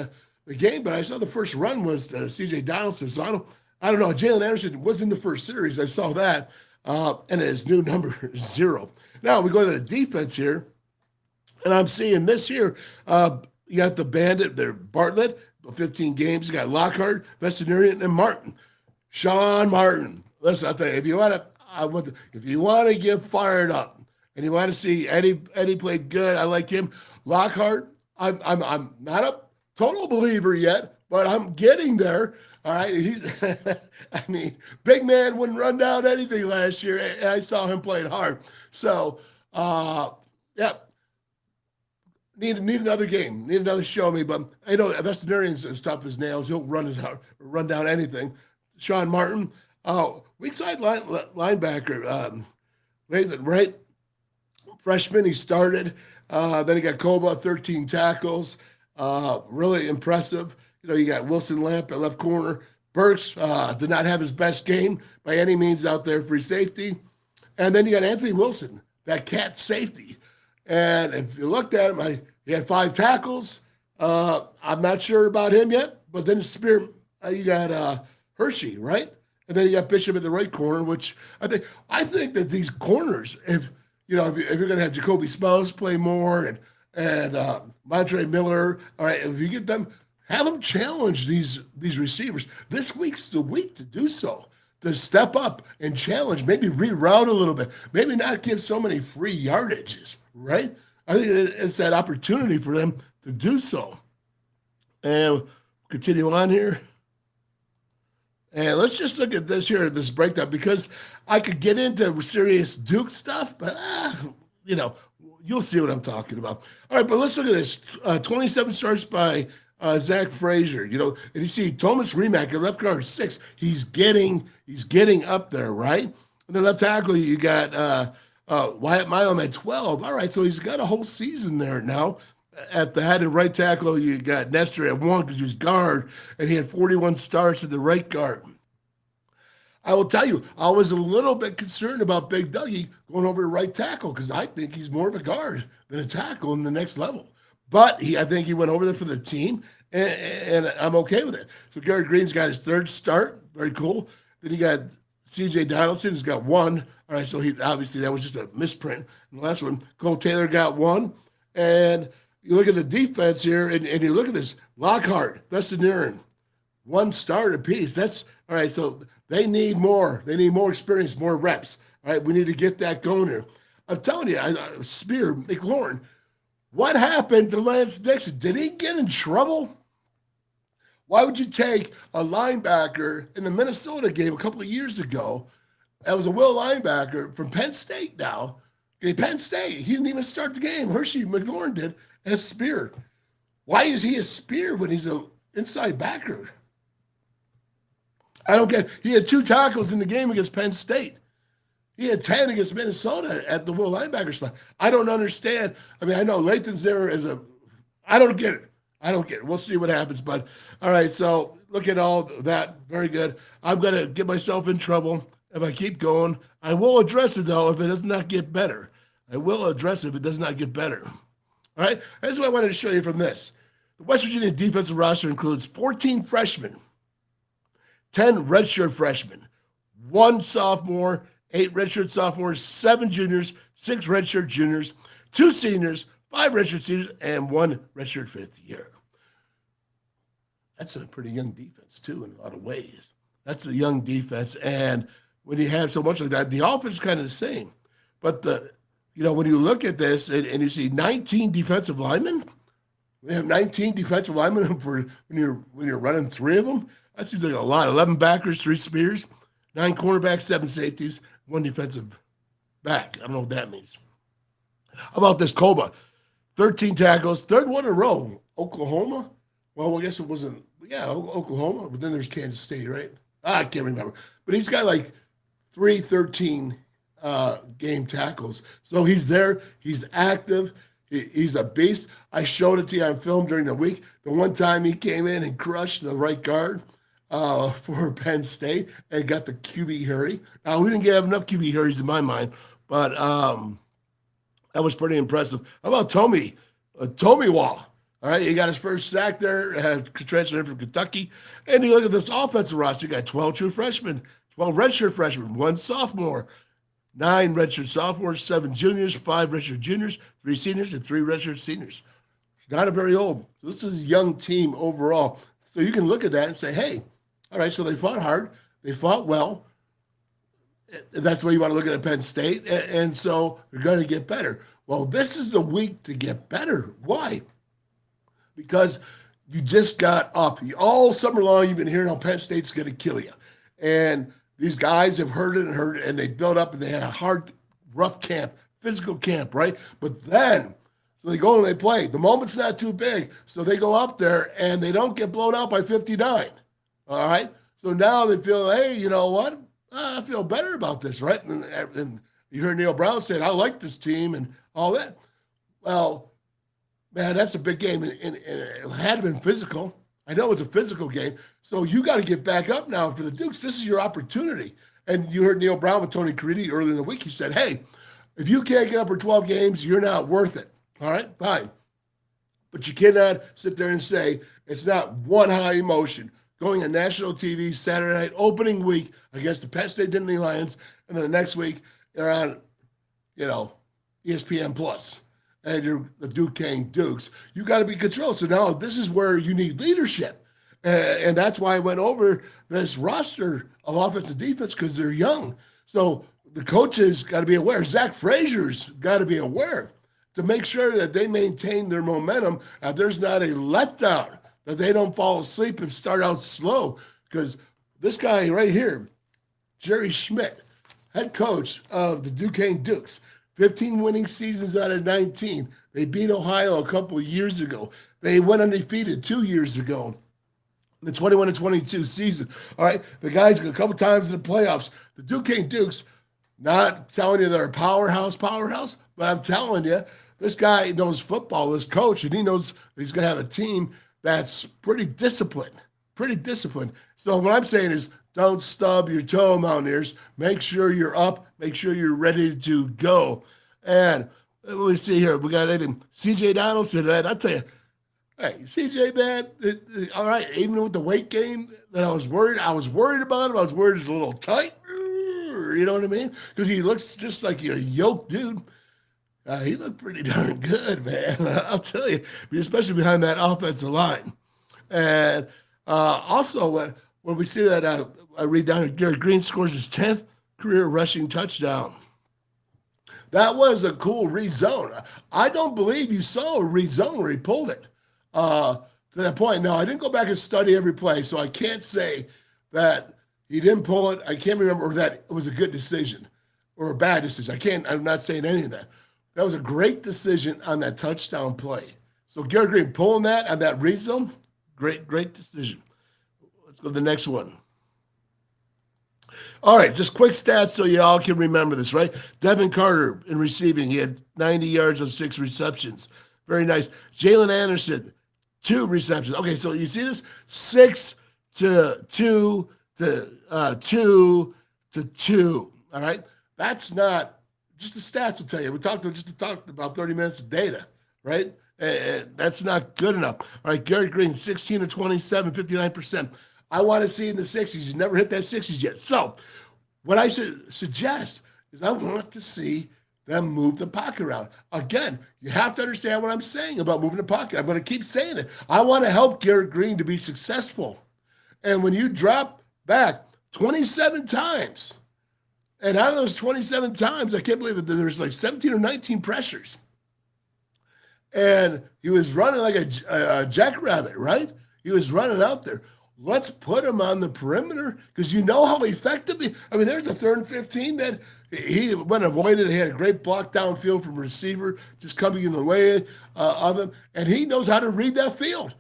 the game, but I saw the first run was C.J. Donaldson. So I don't know. Jalen Anderson was in the first series. I saw that. And his new number is 0. Now we go to the defense here, and I'm seeing this here. You got the Bandit, they're Bartlett, 15 games. You got Lockhart, Vestinarian, and Martin. Sean Martin. Listen, I'll tell you, if you want to get fired up and you want to see Eddie played good, I like him. Lockhart, I'm not a total believer yet, but I'm getting there. All right, big man wouldn't run down anything last year. I saw him playing hard. So, need another game, need another show me. But I know Vestinarian's as tough as nails. He'll run down anything. Sean Martin, weak side linebacker, Lathan, right? Freshman, he started. Then he got Koba, 13 tackles. Really impressive. You got Wilson Lamp at left corner. Burks did not have his best game by any means out there, free safety. And then you got Anthony Wilson, that cat safety. And if you looked at him, he had 5 tackles. I'm not sure about him yet. But then you got Hershey, right? And then you got Bishop at the right corner, which I think that these corners, if you're going to have Jacoby Smouse play more and Montre Miller, all right, if you get them, have them challenge these receivers. This week's the week to do so, to step up and challenge, maybe reroute a little bit, maybe not give so many free yardages, right? I think it's that opportunity for them to do so. And continue on here. And let's just look at this here, this breakdown, because I could get into serious Duke stuff, but, you'll see what I'm talking about. All right, but let's look at this. 27 starts by Zach Frazier, and you see Thomas Remack at left guard, 6. He's getting up there, right? And then left tackle, you got Wyatt Milum at 12. All right, so he's got a whole season there now. At the head and right tackle, you got Nestor at 1 because he was guard, and he had 41 starts at the right guard. I will tell you, I was a little bit concerned about Big Dougie going over to right tackle because I think he's more of a guard than a tackle in the next level. But I think he went over there for the team, and I'm okay with it. So Garrett Green's got his 3rd start. Very cool. Then you got C.J. Donaldson, who's got 1. All right, so he obviously that was just a misprint in the last one. Cole Taylor got 1. And you look at the defense here, and you look at this. Lockhart, Dustin Aaron, 1 start apiece. That's all right. So they need more. They need more experience, more reps. All right, we need to get that going here. I'm telling you, Spear, McLaurin, what happened to Lance Dixon? Did he get in trouble? Why would you take a linebacker in the Minnesota game a couple of years ago? That was a will linebacker from Penn State now. Okay, Penn State. He didn't even start the game. Hershey McLaurin did. And Spear. Why is he a Spear when he's an inside backer? I don't get it. He had 2 tackles in the game against Penn State. He had 10 against Minnesota at the will linebacker spot. I don't understand. I mean, I know Layton's there as I don't get it. We'll see what happens. But, all right, so look at all that. Very good. I'm going to get myself in trouble if I keep going. I will address it, though, if it does not get better. I will address it if it does not get better. All right, that's what I wanted to show you from this. The West Virginia defensive roster includes 14 freshmen, 10 redshirt freshmen, 1 sophomore, 8 redshirt sophomores, 7 juniors, 6 redshirt juniors, 2 seniors, 5 redshirt seniors, and 1 redshirt 5th year. That's a pretty young defense, too, in a lot of ways. That's a young defense, and when you have so much like that, the offense is kind of the same. But when you look at this and you see 19 defensive linemen, we have 19 defensive linemen for when you're running 3 of them. That seems like a lot. 11 backers, 3 spears, 9 cornerbacks, 7 safeties, 1 defensive back. I don't know what that means. How about this Koba? 13 tackles, 3rd one in a row. Oklahoma? Well, I guess it wasn't. Yeah, Oklahoma. But then there's Kansas State, right? I can't remember. But he's got like 13 game tackles. So he's there. He's active. He's a beast. I showed it to you on film during the week. The one time he came in and crushed the right guard for Penn State and got the QB hurry. Now, we didn't have enough QB hurries in my mind, but that was pretty impressive. How about Tommy? Tommy Wall. All right, he got his first sack there, transferred in from Kentucky. And you look at this offensive roster, you got 12 true freshmen, 12 redshirt freshmen, 1 sophomore, 9 redshirt sophomores, 7 juniors, 5 redshirt juniors, 3 seniors, and 3 redshirt seniors. It's not a very old. This is a young team overall. So you can look at that and say, hey, all right, so they fought hard. They fought well. That's the way you want to look at Penn State. And so they're going to get better. Well, this is the week to get better. Why? Because you just got up. All summer long, you've been hearing how Penn State's going to kill you. And these guys have heard it, and they built up, and they had a hard, rough camp, physical camp, right? But then, so they go and they play. The moment's not too big, so they go up there, and they don't get blown out by 59, all right? So now they feel, hey, you know what? I feel better about this, right? And you heard Neil Brown saying, I like this team and all that. Well, man, that's a big game, and it had been physical. I know it's a physical game, so you got to get back up now for the Dukes. This is your opportunity. And you heard Neil Brown with Tony Caridi earlier in the week. He said, hey, if you can't get up for 12 games, you're not worth it. All right, fine. But you cannot sit there and say it's not one high emotion. Going on national TV Saturday night opening week against the Penn State Nittany Lions, and then the next week they're on, ESPN Plus, and you're the Duquesne Dukes. You got to be controlled. So now this is where you need leadership. And that's why I went over this roster of offense and defense, because they're young. So the coaches got to be aware. Zach Frazier's got to be aware to make sure that they maintain their momentum, and there's not a letdown, that they don't fall asleep and start out slow. Because this guy right here, Jerry Schmidt, head coach of the Duquesne Dukes, 15 winning seasons out of 19. They beat Ohio a couple of years ago. They went undefeated 2 years ago. The 21-22 season. All right, the guys a couple times in the playoffs. The Duquesne Dukes, not telling you they're a powerhouse, but I'm telling you, this guy knows football, this coach, and he knows he's going to have a team that's pretty disciplined. So what I'm saying is, don't stub your toe, Mountaineers. Make sure you're up. Make sure you're ready to go. And let me see here. We got anything. CJ Donaldson, man, I'll tell you, hey, CJ, man, all right, even with the weight gain that I was worried about him. I was worried he's a little tight. You know what I mean? Because he looks just like a yoked dude. He looked pretty darn good, man. I'll tell you, especially behind that offensive line. And also, when we see that, I read down here, Garrett Green scores his 10th career rushing touchdown. That was a cool read zone. I don't believe you saw a read zone where he pulled it. To that point. Now, I didn't go back and study every play, so I can't say that he didn't pull it. I can't remember that it was a good decision or a bad decision. I'm not saying any of that. That was a great decision on that touchdown play. So Garrett Green pulling that on that read zone, great decision. Let's go to the next one. All right, just quick stats so you all can remember this, right? Devin Carter in receiving, he had 90 yards on 6 receptions. Very nice. Jalen Anderson, 2 receptions. Okay, so you see this? 6 to 2 to 2 to 2. All right? That's not, just the stats will tell you. We talked about 30 minutes of data, right? And that's not good enough. All right, Garrett Green, 16 to 27, 59%. I want to see in the 60s. He's never hit that 60s yet. So what I should suggest is I want to see them move the pocket around. Again, you have to understand what I'm saying about moving the pocket. I'm going to keep saying it. I want to help Garrett Green to be successful. And when you drop back 27 times, and out of those 27 times, I can't believe that there's like 17 or 19 pressures. And he was running like a jackrabbit, right? He was running out there. Let's put him on the perimeter, because you know how effective there's the 3rd and 15 that he went avoided. He had a great block downfield from receiver just coming in the way of him, and he knows how to read that field.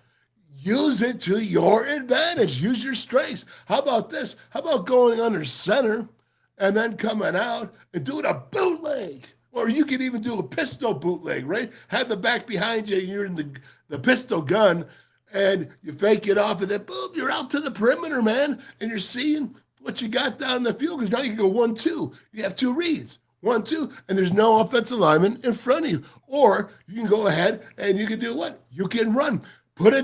Use it to your advantage. Use your strengths. How about this? How about going under center and then coming out and doing a bootleg? Or you can even do a pistol bootleg, right? Have the back behind you, you're in the pistol gun, and you fake it off, and then boom, you're out to the perimeter, man, and you're seeing what you got down the field, because now you can go 1-2. You have 2 reads, 1-2, and there's no offensive lineman in front of you. Or you can go ahead and you can do what? You can run. Put the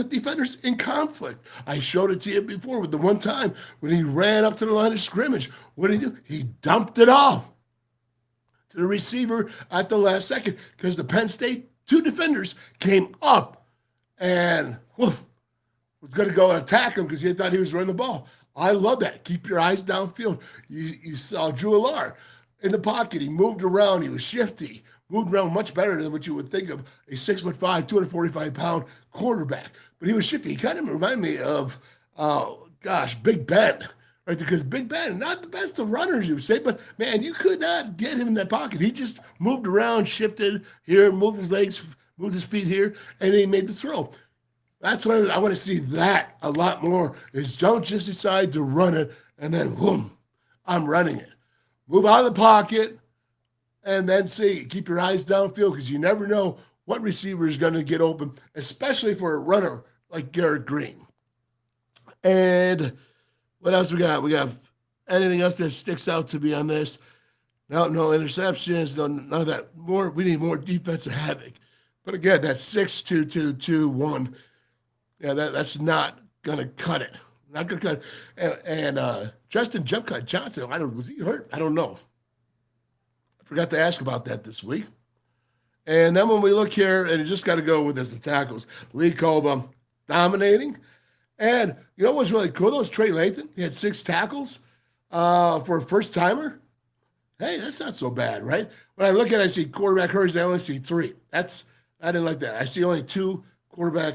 defenders in conflict. I showed it to you before with the one time when he ran up to the line of scrimmage. What did he do? He dumped it off to the receiver at the last second, because the Penn State 2 defenders came up and was going to go attack him because he thought he was running the ball. I love that. Keep your eyes downfield. You saw Drew Alar in the pocket. He moved around. He was shifty. Moved around much better than what you would think of a 6'5", 245-pound quarterback. But he was shifty. He kind of reminded me of, Big Ben. Right? Because Big Ben, not the best of runners, you would say, but, man, you could not get him in that pocket. He just moved around, shifted here, moved his legs, moved his feet here, and he made the throw. That's what I want to see that a lot more, is don't just decide to run it and then boom, I'm running it. Move out of the pocket, and then see. Keep your eyes downfield because you never know what receiver is going to get open, especially for a runner like Garrett Green. And what else we got? We got anything else that sticks out to me on this? No interceptions, none of that. We need more defensive havoc. But again, that 6-2-2-2-1, yeah, that's not going to cut it. Not going to cut it. And Justin Jump Cut Johnson, was he hurt? I don't know. I forgot to ask about that this week. And then when we look here, and you just got to go with this, the tackles. Lee Colbum dominating. And you know what's really cool? Those Trey Lathan, he had 6 tackles for a first-timer. Hey, that's not so bad, right? When I look at it, I see quarterback hurries, I only see 3. I didn't like that. I see only 2 quarterback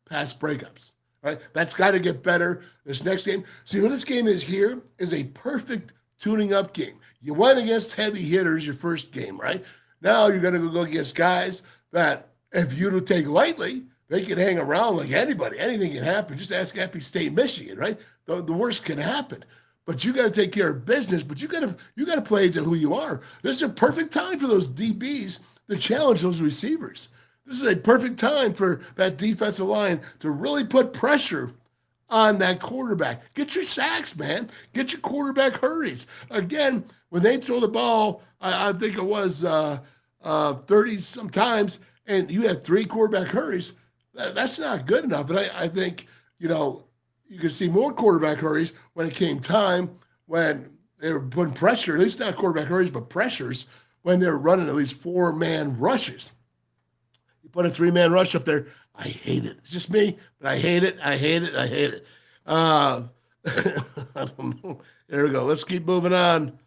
pass breakups, right? That's got to get better this next game. See, what this game is here is a perfect tuning up game. You went against heavy hitters your first game, right? Now you're going to go against guys that if you to take lightly, they can hang around like anybody. Anything can happen. Just ask Appy State, Michigan, right? The worst can happen. But you got to take care of business. But you got to play to who you are. This is a perfect time for those DBs to challenge those receivers. This is a perfect time for that defensive line to really put pressure on that quarterback. Get your sacks, man. Get your quarterback hurries. Again, when they throw the ball, I think it was 30 sometimes, and you had 3 quarterback hurries. That's not good enough. And I think, you can see more quarterback hurries when it came time when they were putting pressure, at least not quarterback hurries, but pressures when they're running at least 4-man rushes. You put a 3-man rush up there, I hate it. It's just me, but I hate it. I hate it. I don't know. There we go. Let's keep moving on.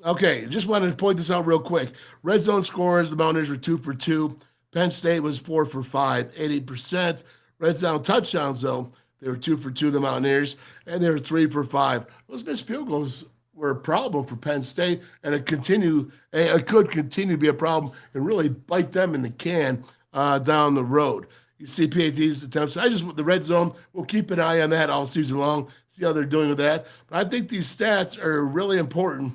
Okay, just wanted to point this out real quick. Red zone scores, the Mountaineers were 2 for 2. Penn State was 4 for 5, 80%. Red zone touchdowns, though, they were 2 for 2, the Mountaineers, and they were 3 for 5. Those missed field goals were a problem for Penn State, and it could continue to be a problem and really bite them in the can down the road. You see PAT's attempts. The red zone, we'll keep an eye on that all season long, see how they're doing with that. But I think these stats are really important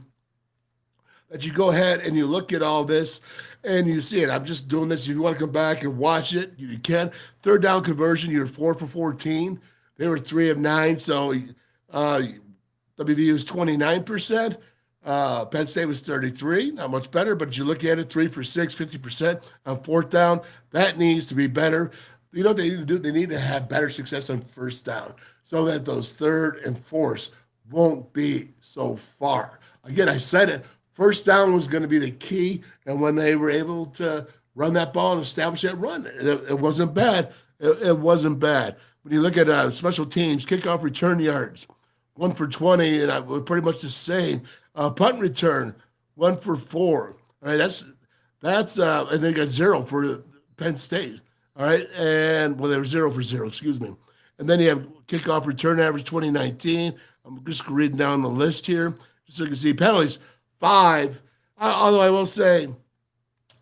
that you go ahead and you look at all this and you see it. I'm just doing this. If you want to come back and watch it, you can. 3rd down conversion, you're 4 for 14. They were 3 of 9. So WVU is 29%. Penn State was 33. Not much better, but you look at it, 3 for 6, 50% on 4th down. That needs to be better. You know what they need to do? They need to have better success on 1st down so that those 3rd and 4th won't be so far. Again, I said it. 1st down was going to be the key, and when they were able to run that ball and establish that run, it wasn't bad. It wasn't bad. When you look at special teams, kickoff return yards, 1 for 20, and I was pretty much the same. Punt return, 1 for 4. All right, that's and they got 0 for Penn State. All right, and they were 0 for 0. Excuse me. And then you have kickoff return average 2019. I'm just reading down the list here, just so you can see penalties. 5, although I will say,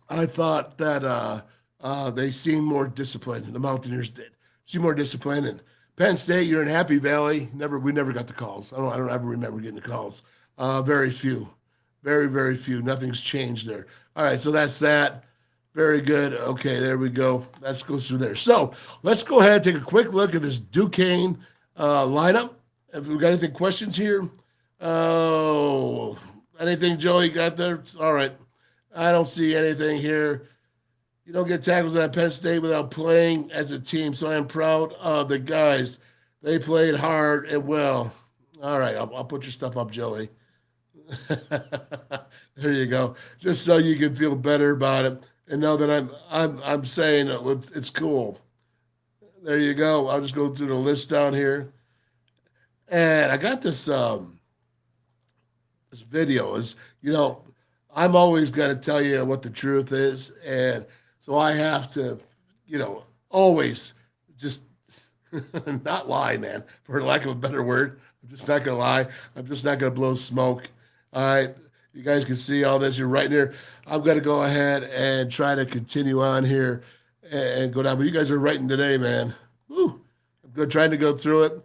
I thought that they seemed more disciplined. The Mountaineers did. Seemed more disciplined. And Penn State, you're in Happy Valley. We never got the calls. I don't ever remember getting the calls. Very few. Very, very few. Nothing's changed there. All right, so that's that. Very good. Okay, there we go. Let's go through there. So let's go ahead and take a quick look at this Duquesne lineup. Have we got anything questions here? Oh, anything, Joey, got there? All right. I don't see anything here. You don't get tackles at Penn State without playing as a team, so I am proud of the guys. They played hard and well. All right, I'll put your stuff up, Joey. There you go. Just so you can feel better about it and know that I'm saying it's cool. There you go. I'll just go through the list down here. And I got this this video is, I'm always going to tell you what the truth is. And so I have to, always just not lie, man, for lack of a better word. I'm just not going to lie. I'm just not going to blow smoke. All right. You guys can see all this. You're right here. I'm going to go ahead and try to continue on here and go down. But you guys are writing today, man. Woo. I'm trying to go through it.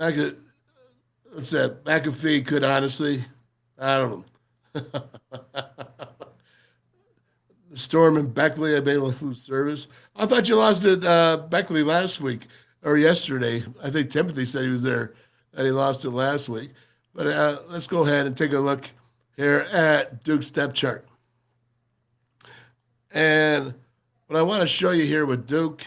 What's that? McAfee could honestly, I don't know. The Storm and Beckley, I made a service. I thought you lost it Beckley last week or yesterday. I think Timothy said he was there, that he lost it last week. But let's go ahead and take a look here at Duke's depth chart. And what I want to show you here with Duke,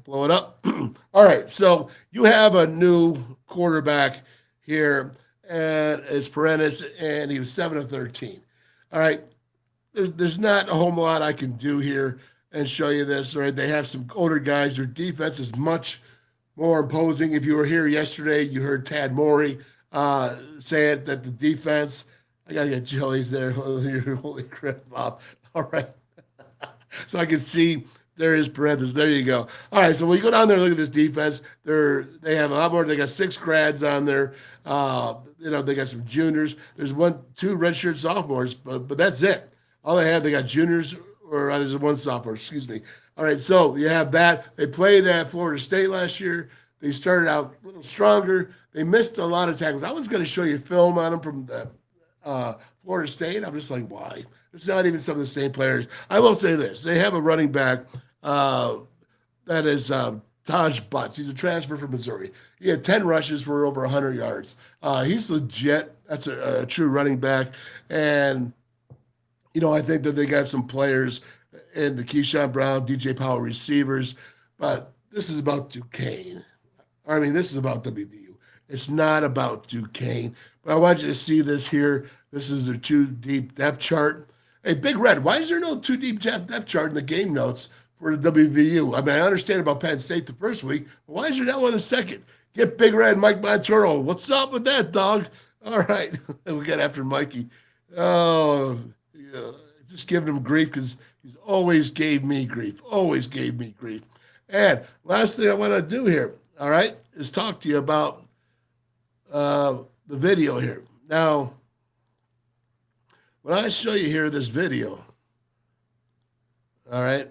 blow it up. All right, so you have a new quarterback here, and it's Paredes, and he was 7 of 13. All right, there's not a whole lot I can do here and show you this. All right, they have some older guys. Their defense is much more imposing. If you were here yesterday, you heard Tad Morey saying that the defense. I gotta get jellies there. Holy crap, Bob. All right, so I can see. There is Paredes. There you go. All right, so when you go down there and look at this defense, they have a lot more. They got 6 grads on there. They got some juniors. There's 2 redshirt sophomores, but that's it. All they got juniors, or there's 1 sophomore, excuse me. All right, so you have that. They played at Florida State last year. They started out a little stronger. They missed a lot of tackles. I was going to show you film on them from the Florida State. I'm just like, why? It's not even some of the same players. I will say this. They have a running back that is Taj Butts. He's a transfer from Missouri. He had 10 rushes for over 100 yards. He's legit. That's a true running back. And, I think that they got some players in the Keyshawn Brown, DJ Powell receivers. But this is about Duquesne. This is about WVU. It's not about Duquesne. But I want you to see this here. This is their 2-deep depth chart. Hey, Big Red, why is there no 2-deep depth chart in the game notes for the WVU? I understand about Penn State the first week, but why is there not one the second? Get Big Red, Mike Montoro. What's up with that, dog? All right. We'll get after Mikey. Oh, yeah. Just giving him grief because he's always gave me grief. Always gave me grief. And last thing I want to do here, all right, is talk to you about the video here. Now, when I show you here this video, all right,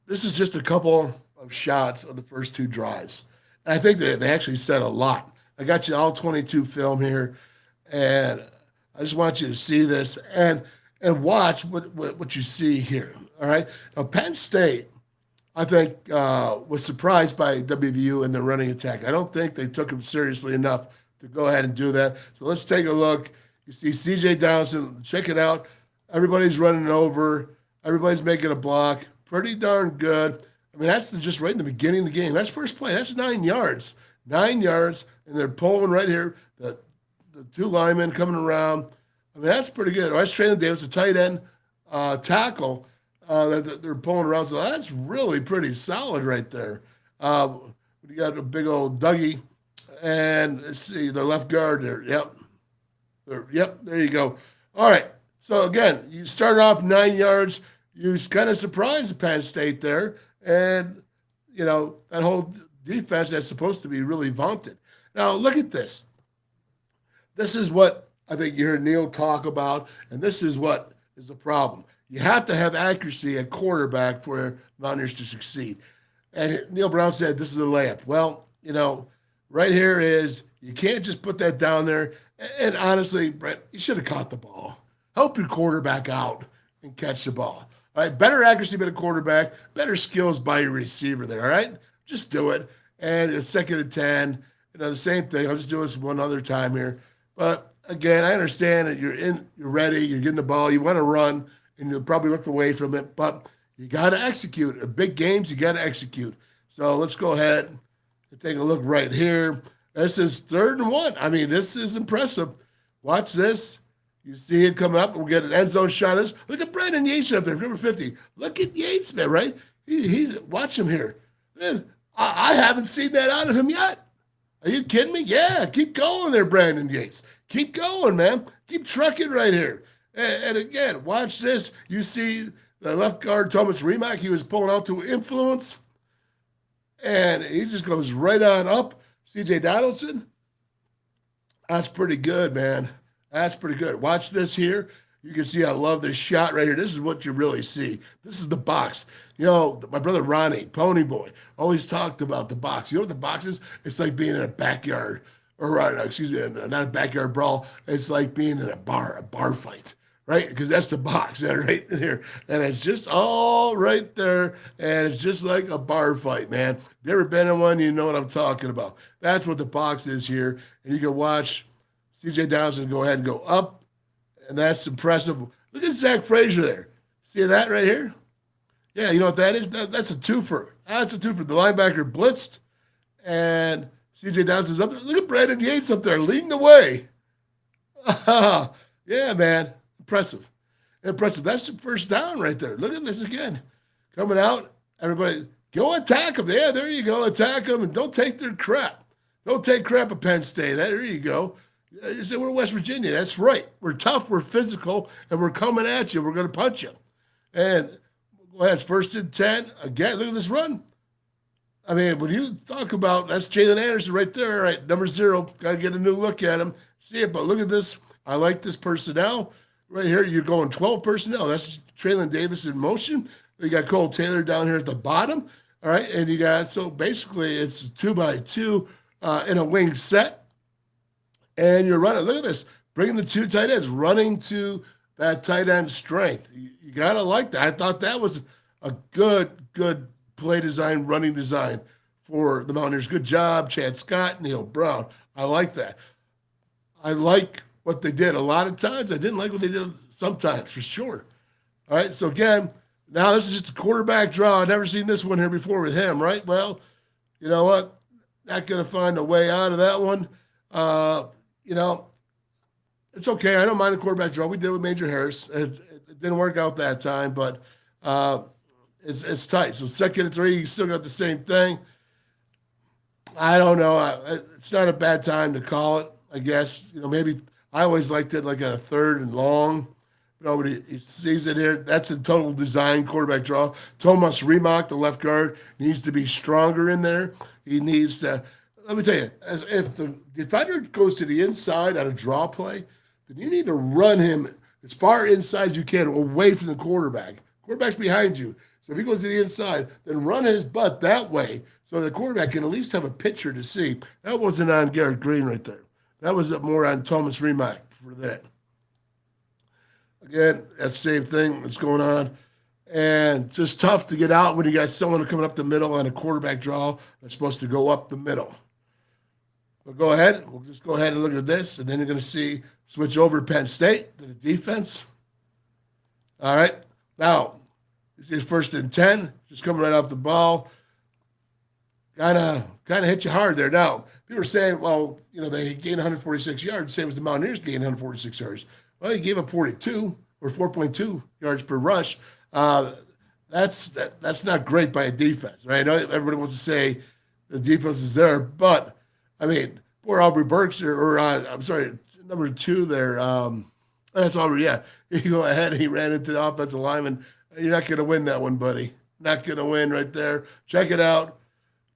this is just a couple of shots of the first 2 drives. And I think that they actually said a lot. I got you all 22 film here, and I just want you to see this and watch what you see here, all right? Now, Penn State, I think, was surprised by WVU and their running attack. I don't think they took them seriously enough to go ahead and do that. So let's take a look. You see C.J. Donaldson, check it out. Everybody's running over. Everybody's making a block. Pretty darn good. That's just right in the beginning of the game. That's first play. That's 9 yards. 9 yards, and they're pulling right here. The 2 linemen coming around. That's pretty good. That's Traylon Davis, the tight end tackle that they're pulling around. So that's really pretty solid right there. We got a big old Dougie. And let's see, the left guard there. Yep. There you go. All right. So, again, you started off 9 yards. You kind of surprised Penn State there. And, that whole defense that's supposed to be really vaunted. Now, look at this. This is what I think you heard Neil talk about, and this is what is the problem. You have to have accuracy at quarterback for Mountaineers to succeed. And Neil Brown said this is a layup. Well, right here is you can't just put that down there. And honestly, Brent, you should have caught the ball. Help your quarterback out and catch the ball. All right, better accuracy by the quarterback, better skills by your receiver there, all right? Just do it. And it's 2nd and 10. The same thing. I'll just do this one other time here. But, again, I understand that you're ready, you're getting the ball, you want to run, and you'll probably look away from it. But you got to execute. In big games, you got to execute. So let's go ahead and take a look right here. This is 3rd and 1. This is impressive. Watch this. You see it coming up. We'll get an end zone shot. Look at Brandon Yates up there, number 50. Look at Yates there, right? He's watch him here. Man, I haven't seen that out of him yet. Are you kidding me? Yeah, keep going there, Brandon Yates. Keep going, man. Keep trucking right here. And again, watch this. You see the left guard, Thomas Remack, he was pulling out to influence. And he just goes right on up. C.J. Donaldson. That's pretty good, man. That's pretty good. Watch this here. You can see I love this shot right here. This is what you really see. This is the box. You know, my brother Ronnie, Pony Boy, always talked about the box. You know what the box is? It's like being in a backyard, or excuse me, not a backyard brawl. It's like being in a bar fight, right? Because that's the box right there. And it's just all right there. And it's just like a bar fight, man. If you ever been in one, you know what I'm talking about. That's what the box is here. And you can watch CJ Dowson go ahead and go up. And that's impressive. Look at Zach Frazier there. See that right here? Yeah, you know what that is? That's a twofer. That's a twofer. The linebacker blitzed, and CJ Dowson's up there. Look at Brandon Yates up there leading the way. Yeah, man. Impressive. Impressive. That's the first down right there. Look at this again. Coming out. Everybody, go attack them. Yeah, there you go. Attack them, and don't take their crap. Don't take crap at Penn State. There you go. You say we're West Virginia. That's right. We're tough. We're physical, and we're coming at you. We're going to punch you. And go ahead. It's 1st and 10. Again, look at this run. I mean, when you talk about, that's Jalen Anderson right there. All right, number 0. Got to get a new look at him. See it, but look at this. I like this personnel. Right here, you're going 12 personnel. That's Traylon Davis in motion. You got Cole Taylor down here at the bottom. All right, and you got, so basically it's 2x2 in a wing set. And you're running. Look at this. Bringing the 2 tight ends, running to that tight end strength. You got to like that. I thought that was a good play design, running design for the Mountaineers. Good job, Chad Scott, Neil Brown. I like that. I like what they did. A lot of times, I didn't like what they did sometimes, for sure. All right, so again, now this is just a quarterback draw. I've never seen this one here before with him, right? Well, you know what? Not going to find a way out of that one. You know, it's okay. I don't mind the quarterback draw. We did with Major Harris. It didn't work out that time, but it's tight. So 2nd and 3, you still got the same thing. I don't know. It's not a bad time to call it, I guess. You know, maybe I always liked it like at a 3rd and long. Nobody sees it here. That's a total design quarterback draw. Tomas Remak, the left guard, needs to be stronger in there. He needs to. Let me tell you, if the defender goes to the inside on a draw play, then you need to run him as far inside as you can, away from the quarterback. Quarterback's behind you. So if he goes to the inside, then run his butt that way so the quarterback can at least have a picture to see. That wasn't on Garrett Green right there. That was more on Thomas Remak for that. Again, that's the same thing that's going on. And just tough to get out when you got someone coming up the middle on a quarterback draw that's supposed to go up the middle. But go ahead. We'll just go ahead and look at this, and then you're going to see switch over Penn State to the defense. All right. Now, this is 1st and 10, just coming right off the ball. Kind of hit you hard there. Now, people are saying, well, you know, they gained 146 yards, same as the Mountaineers gained 146 yards. Well, he gave up 42 or 4.2 yards per rush. That's not great by a defense, right? I know everybody wants to say the defense is there, but I mean, poor Aubrey Burks, I'm sorry, number 2 there. That's Aubrey, yeah. He go ahead and he ran into the offensive lineman. You're not going to win that one, buddy. Not going to win right there. Check it out.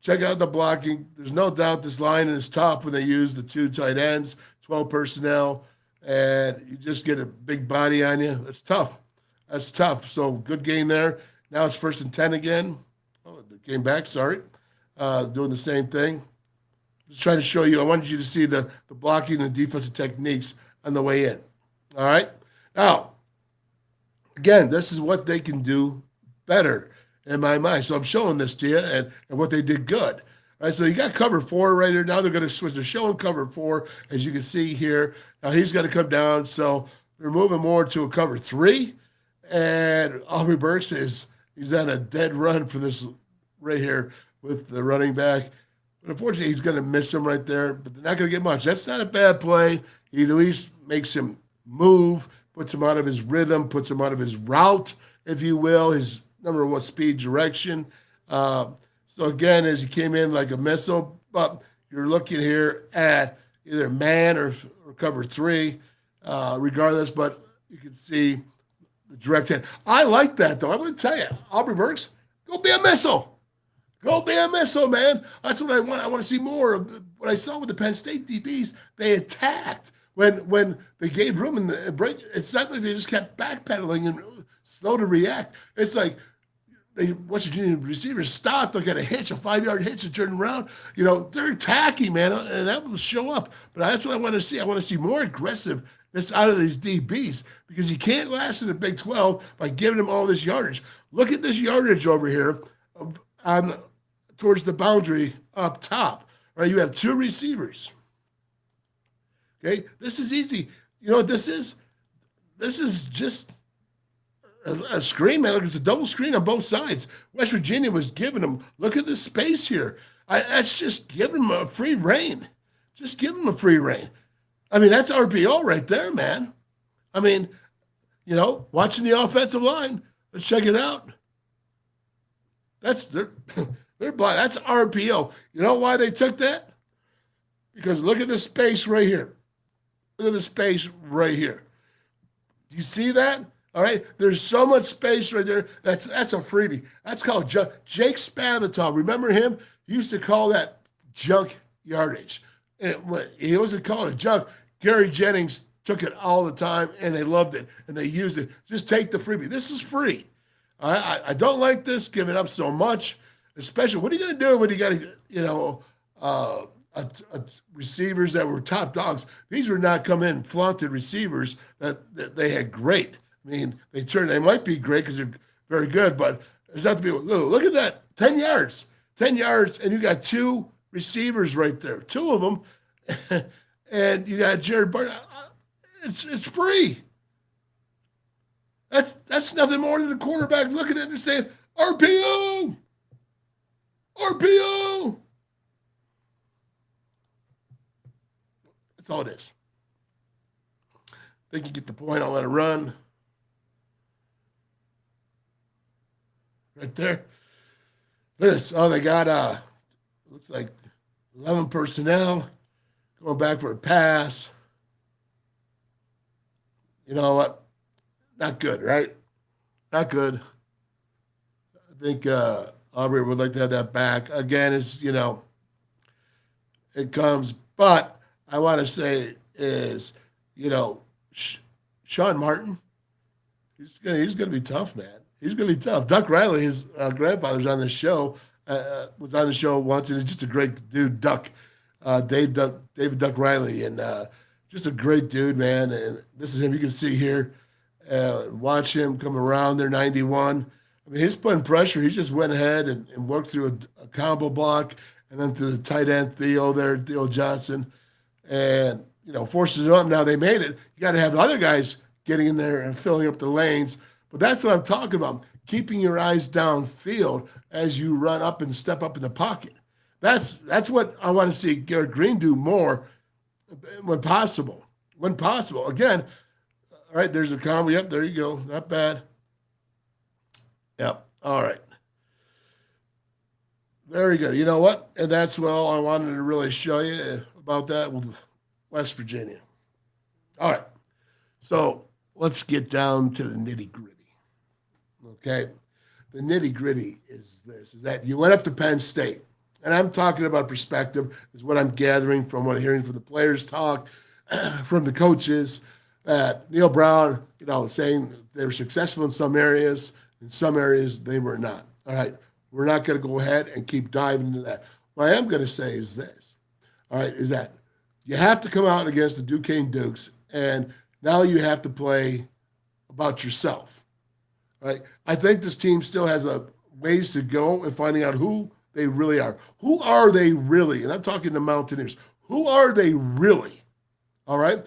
Check out the blocking. There's no doubt this line is tough when they use the 2 tight ends, 12 personnel, and you just get a big body on you. That's tough. That's tough. So good game there. Now it's 1st and 10 again. Oh, they came back, sorry. Doing the same thing. Just trying to show you. I wanted you to see the blocking and defensive techniques on the way in. All right? Now, again, this is what they can do better in my mind. So I'm showing this to you and what they did good. All right, so you got cover 4 right here. Now they're going to switch. They're showing cover 4, as you can see here. Now he's going to come down. So they're moving more to a cover 3. And Aubrey Burks he's on a dead run for this right here with the running back. But unfortunately, he's going to miss him right there. But they're not going to get much. That's not a bad play. He at least makes him move, puts him out of his rhythm, puts him out of his route, if you will, his number 1 speed direction. So again, as he came in like a missile, but you're looking here at either man or cover 3, regardless. But you can see the direct hit. I like that, though. I'm going to tell you, Aubrey Burks, go be a missile. Go be a missile, man. That's what I want. I want to see more of what I saw with the Penn State DBs. They attacked. when they gave room in the break, it's not like they just kept backpedaling and slow to react. It's like West Virginia receivers stopped, they got a hitch, a 5-yard hitch, and turned around. You know, they're attacking, man, and that will show up. But that's what I want to see. I want to see more aggressiveness out of these DBs because you can't last in the Big 12 by giving them all this yardage. Look at this yardage over here towards the boundary up top. Right, you have 2 receivers. Okay, this is easy. You know what this is? This is just a screen, man. Look, it's a double screen on both sides. West Virginia was giving them, look at the space here. That's just giving them a free reign. Just give them a free reign. I mean, that's RPO right there, man. I mean, you know, watching the offensive line, let's check it out. They're blind. That's RPO. You know why they took that? Because look at the space right here. Look at the space right here. Do you see that? All right, there's so much space right there. That's a freebie. That's called Jake Spavital. Remember him? He used to call that junk yardage. He wasn't calling it junk. Gary Jennings took it all the time, and they loved it, and they used it. Just take the freebie. This is free. I don't like this, giving up so much, especially what are you going to do when you got to, you know, receivers that were top dogs? These were not come in flaunted receivers that they had great. I mean, they might be great because they're very good, but there's nothing to be. Look at that, 10 yards, and you got 2 receivers right there, 2 of them, and you got Jared Barton. It's free. That's nothing more than the quarterback looking at it and saying, RPO. That's all it is. I think you get the point. I'll let it run. Right there. Look at this. Oh, they got looks like 11 personnel going back for a pass. You know what? Not good, right? Not good. I think Aubrey would like to have that back. Again, it's, you know, it comes. But I want to say is, you know, Sean Martin, he's gonna be tough, man. He's going to be tough. Duck Riley, his grandfather's on the show, was on the show once, and he's just a great dude, David Duck Riley, and just a great dude, man. And this is him. You can see here. Watch him come around there, 91. I mean, he's putting pressure. He just went ahead and worked through a combo block and then to the tight end, Theo Johnson, and, you know, forces it up. Now they made it. You got to have the other guys getting in there and filling up the lanes. But that's what I'm talking about, keeping your eyes downfield as you run up and step up in the pocket. That's what I want to see Garrett Green do more when possible. Again, all right, there's a combo. Yep, there you go. Not bad. Yep, all right. Very good. You know what? And that's what I wanted to really show you about that with West Virginia. All right, so let's get down to the nitty-gritty. Okay, the nitty-gritty is this, is that you went up to Penn State, and I'm talking about perspective is what I'm gathering from what I'm hearing from the players talk, from the coaches, Neil Brown, you know, saying they were successful in some areas they were not. All right, we're not going to go ahead and keep diving into that. What I am going to say is this, all right, is that you have to come out against the Duquesne Dukes, and now you have to play about yourself. Right, I think this team still has a ways to go in finding out who they really are. Who are they really? And I'm talking the Mountaineers. Who are they really? All right.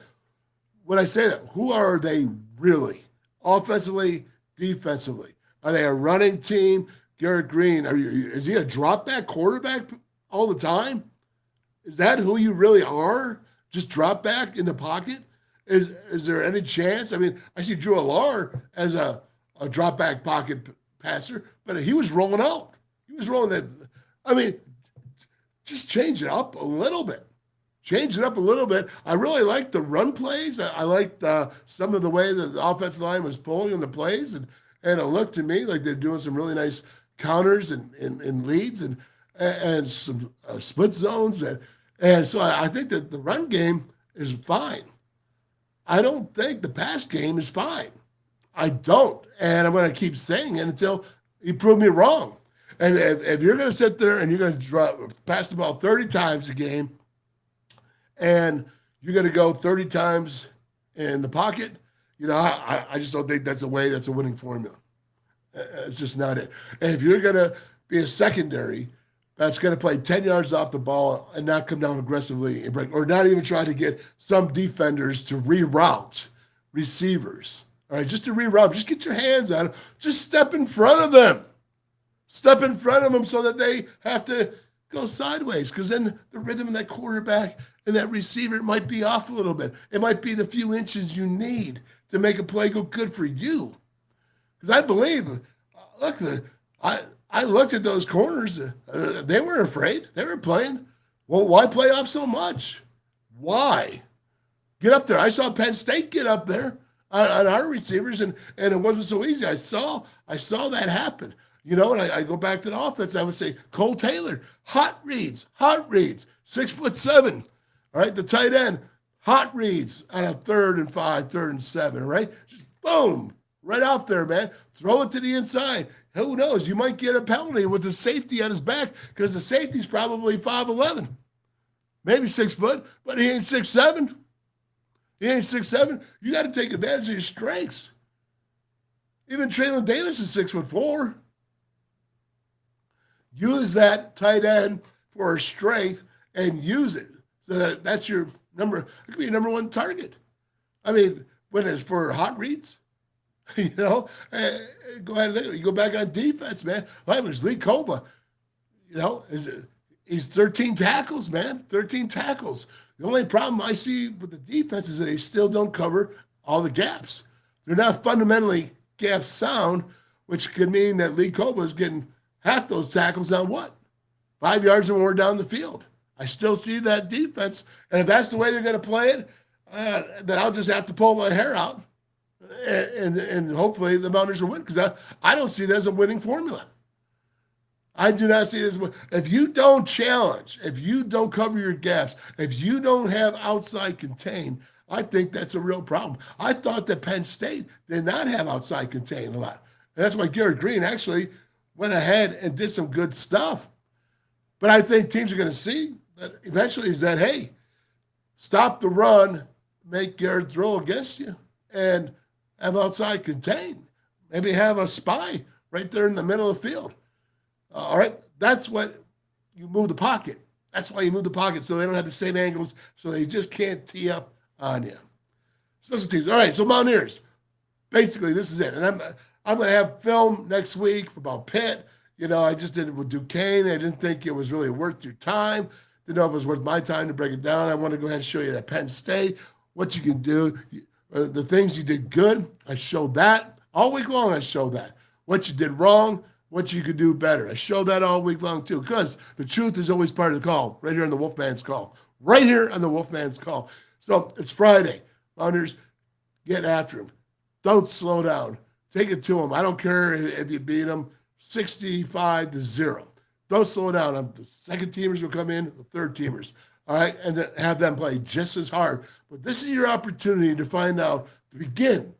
When I say that, who are they really? Offensively, defensively. Are they a running team? Garrett Green, is he a drop back quarterback all the time? Is that who you really are? Just drop back in the pocket? Is there any chance? I mean, I see Drew Allar as a drop back pocket passer, but he was rolling out. He was rolling that. I mean, just change it up a little bit. I really like the run plays. I liked some of the way that the offensive line was pulling in the plays, and it looked to me like they're doing some really nice counters and leads and some split zones. And so I think that the run game is fine. I don't think the pass game is fine. I don't. And I'm going to keep saying it until you prove me wrong. And if you're going to sit there and you're going to pass the ball 30 times a game and you're going to go 30 times in the pocket, I just don't think that's a winning formula. It's just not it. And if you're going to be a secondary that's going to play 10 yards off the ball and not come down aggressively and break, or not even try to get some defenders to reroute receivers, all right, just to reroute, just get your hands on them, just step in front of them. Step in front of them so that they have to go sideways, because then the rhythm of that quarterback and that receiver might be off a little bit. It might be the few inches you need to make a play go good for you. Because I believe, look, I looked at those corners. They weren't afraid. They were playing. Well, why play off so much? Why? Get up there. I saw Penn State get up there on our receivers, and it wasn't so easy. I saw that happen. And I go back to the offense. I would say Cole Taylor, hot reads, 6'7". All right, the tight end, hot reads on a 3rd and 5, 3rd and 7. All right, just boom, right out there, man. Throw it to the inside. Who knows? You might get a penalty with the safety on his back, because the safety's probably 5'11", maybe 6 foot, but he ain't 6'7". He ain't 6'7". You got to take advantage of your strengths. Even Traylon Davis is 6'4". Use that tight end for a strength and use it. So that's your it could be your number one target. I mean, when it's for hot reads, go ahead and you go back on defense, man. Like there's Lee Koba, he's 13 tackles, man, 13 tackles. The only problem I see with the defense is that they still don't cover all the gaps. They're not fundamentally gap sound, which could mean that Lee Koba is getting half those tackles on 5 yards or more down the field. I still see that defense. And if that's the way they're going to play it, then I'll just have to pull my hair out. And hopefully the Mountaineers will win, because I don't see that as a winning formula. I do not see this. If you don't challenge, if you don't cover your gaps, if you don't have outside contain, I think that's a real problem. I thought that Penn State did not have outside contain a lot. And that's why Garrett Green actually went ahead and did some good stuff. But I think teams are going to see that eventually is that, hey, stop the run, make Garrett throw against you, and have outside contain. Maybe have a spy right there in the middle of the field. All right, that's what you move the pocket. That's why you move the pocket, so they don't have the same angles, so they just can't tee up on you. Special teams. All right, so Mountaineers. Basically, this is it. And I'm going to have film next week about Pitt. I just did it with Duquesne. I didn't think it was really worth your time. Didn't know if it was worth my time to break it down. I want to go ahead and show you that Penn State, what you can do. The things you did good, I showed that. All week long, I showed that. What you did wrong, what you could do better. I showed that all week long, too, because the truth is always part of the call, right here on the WolfMan's Call. Right here on the WolfMan's Call. So it's Friday. Mountaineers, get after them. Don't slow down. Take it to them. I don't care if you beat them 65-0. Don't slow down. The second teamers will come in, the third teamers. All right, and then have them play just as hard. But this is your opportunity to find out, to begin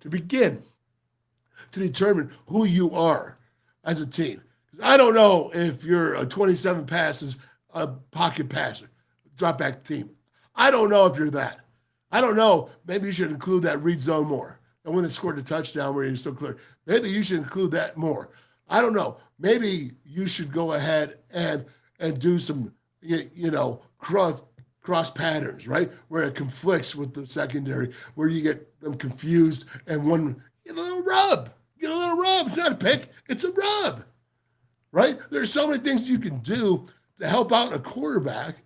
to determine who you are as a team. Because I don't know if you're a 27 passes, a pocket passer, drop back team. I don't know if you're that. I don't know. Maybe you should include that read zone more. And when they scored a touchdown where you're so clear, maybe you should include that more. I don't know. Maybe you should go ahead and do some, cross patterns, right? Where it conflicts with the secondary, where you get them confused and one, get a little rub. It's not a pick. It's a rub, right? There's so many things you can do to help out a quarterback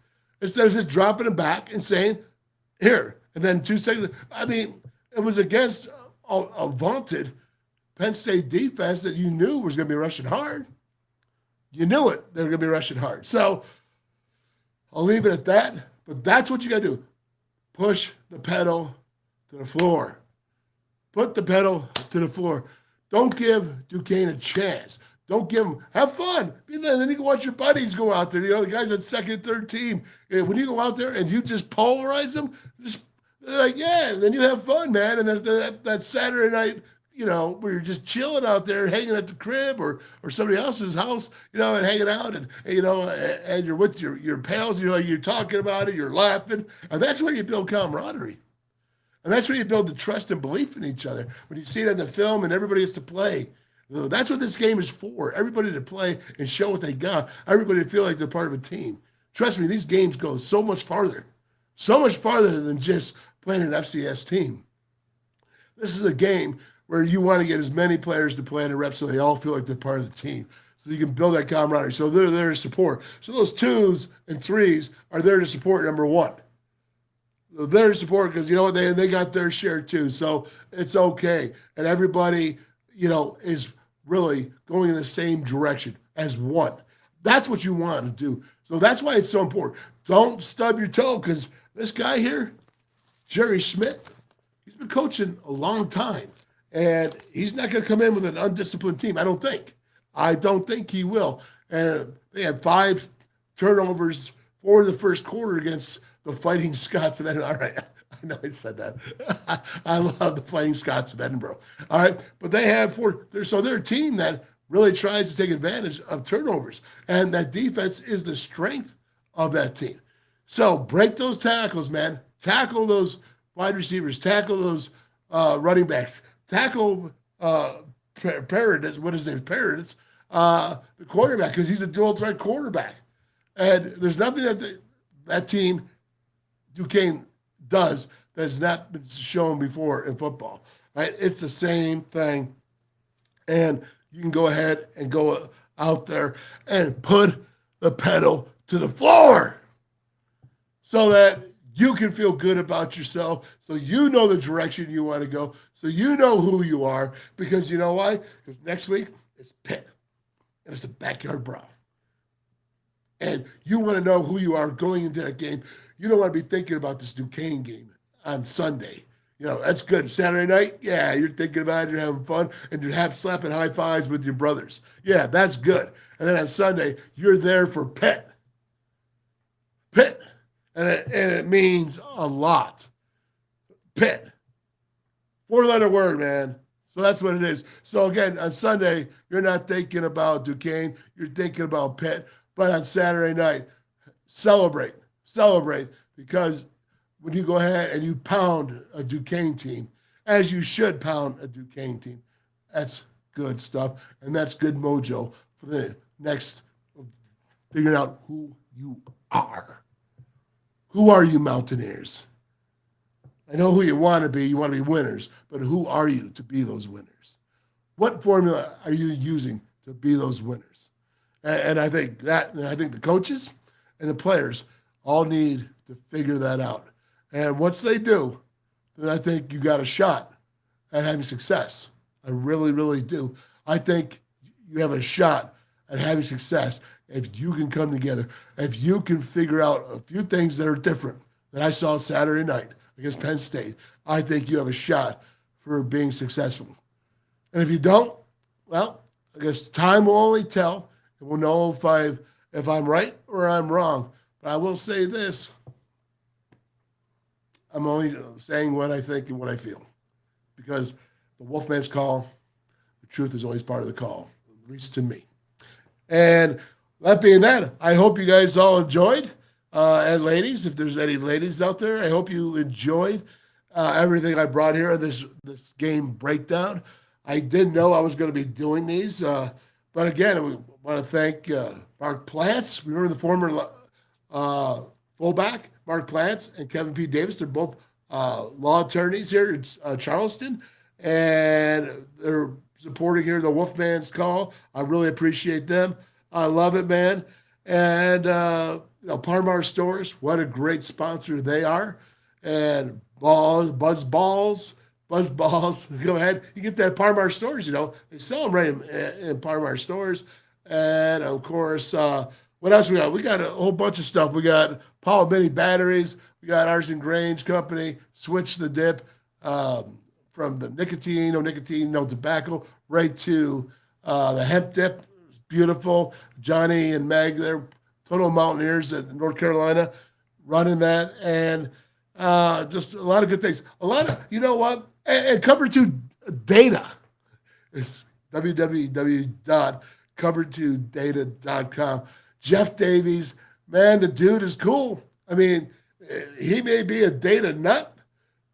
instead of just dropping him back and saying, here. And then 2 seconds. I mean, it was against a vaunted Penn State defense that you knew was going to be rushing hard. You knew it. They were going to be rushing hard. So I'll leave it at that. But that's what you got to do. Push the pedal to the floor. Put the pedal to the floor. Don't give Duquesne a chance. Don't give them. Have fun. Then you can watch your buddies go out there. The guys on second, third team. When you go out there and you just polarize them, just They're like, yeah, and then you have fun, man. And then that Saturday night, where you're just chilling out there, hanging at the crib or somebody else's house, and hanging out and you're with your pals, you're talking about it, you're laughing. And that's where you build camaraderie. And that's where you build the trust and belief in each other. When you see it in the film and everybody has to play. That's what this game is for. Everybody to play and show what they got. Everybody to feel like they're part of a team. Trust me, these games go so much farther than just playing an FCS team. This is a game where you want to get as many players to play in a rep so they all feel like they're part of the team. So you can build that camaraderie. So they're there to support. So those 2s and 3s are there to support number 1. They're there to support because you know what, they got their share too. So it's okay. And everybody, is really going in the same direction as one. That's what you want to do. So that's why it's so important. Don't stub your toe, because this guy here, Jerry Schmidt, he's been coaching a long time. And he's not going to come in with an undisciplined team, I don't think. I don't think he will. And they had 5 turnovers for the first quarter against the Fighting Scots of Edinburgh. All right, I know I said that. I love the Fighting Scots of Edinburgh. All right, but they have 4. So they're a team that really tries to take advantage of turnovers. And that defense is the strength of that team. So break those tackles, man. Tackle those wide receivers. Tackle those running backs. Tackle Parrott, what his name is, Parrott, the quarterback, because he's a dual threat quarterback. And there's nothing that team, Duquesne, does that has not been shown before in football. Right? It's the same thing. And you can go ahead and go out there and put the pedal to the floor so that you can feel good about yourself, so you know the direction you want to go, so you know who you are, because you know why? Because next week, it's Pitt, and it's the backyard brawl. And you want to know who you are going into that game. You don't want to be thinking about this Duquesne game on Sunday. That's good. Saturday night, yeah, you're thinking about it, you're having fun, and you're slapping high fives with your brothers. Yeah, that's good. And then on Sunday, you're there for Pitt. Pitt. And it means a lot. Pitt. 4-letter word, man. So that's what it is. So again, on Sunday, you're not thinking about Duquesne. You're thinking about Pitt. But on Saturday night, celebrate. Celebrate, because when you go ahead and you pound a Duquesne team, as you should pound a Duquesne team, that's good stuff. And that's good mojo for the next figuring out who you are. Who are you, Mountaineers? I know who you want to be. You want to be winners. But who are you to be those winners? What formula are you using to be those winners? And I think the coaches and the players all need to figure that out. And once they do, then I think you got a shot at having success. I really, really do. I think you have a shot at having success if you can come together, if you can figure out a few things that are different that I saw Saturday night against Penn State. I think you have a shot for being successful. And if you don't, well, I guess time will only tell, and we'll know if I'm right or I'm wrong. But I will say this. I'm only saying what I think and what I feel, because the Wolfman's call, the truth is always part of the call, at least to me. And that being that, I hope you guys all enjoyed. And ladies, if there's any ladies out there, I hope you enjoyed everything I brought here on this game breakdown. I didn't know I was going to be doing these. But again, we want to thank Mark Plants. Remember the former fullback, Mark Plants, and Kevin P. Davis. They're both law attorneys here in Charleston. And they're supporting here the Wolfman's call. I really appreciate them. I love it, man. And, Parmar Stores, what a great sponsor they are. And Buzz Balls, go ahead. You get that Parmar Stores, they sell them right in Parmar Stores. And, of course, what else we got? We got a whole bunch of stuff. We got Paul Mini Batteries. We got Arson Grange Company, Switch the Dip, from the nicotine, no tobacco, right to the hemp dip. Beautiful. Johnny and Meg, they're total Mountaineers in North Carolina running that. And Just a lot of good things. A lot of, you know what? And Cover 2 data is www.cover2data.com. Jeff Davies, man, the dude is cool. I mean, he may be a data nut,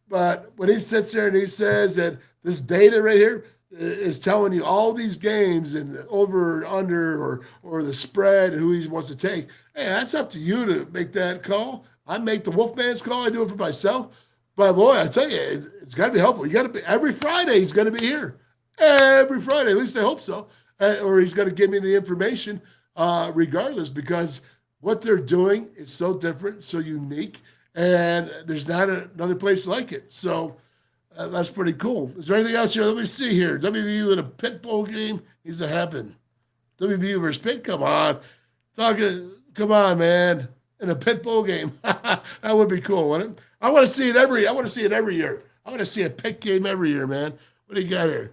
but when he sits there and he says that this data right here is telling you all these games and over, under, or the spread, who he wants to take, hey, that's up to you to make that call. I make the WolfMan's call. I do it for myself. But boy, I tell you, it's got to be helpful. You got to be every Friday. He's going to be here every Friday. At least I hope so. Or he's going to give me the information, regardless, because what they're doing is so different, so unique, and there's not another place like it. So that's pretty cool. Is there anything else here? Let me see here. WVU in a Pitt Bowl game needs to happen. WVU versus Pitt. Come on, come on, man. In a Pitt Bowl game, that would be cool, wouldn't it? I want to see it every year. I want to see a Pitt game every year, man. What do you got here?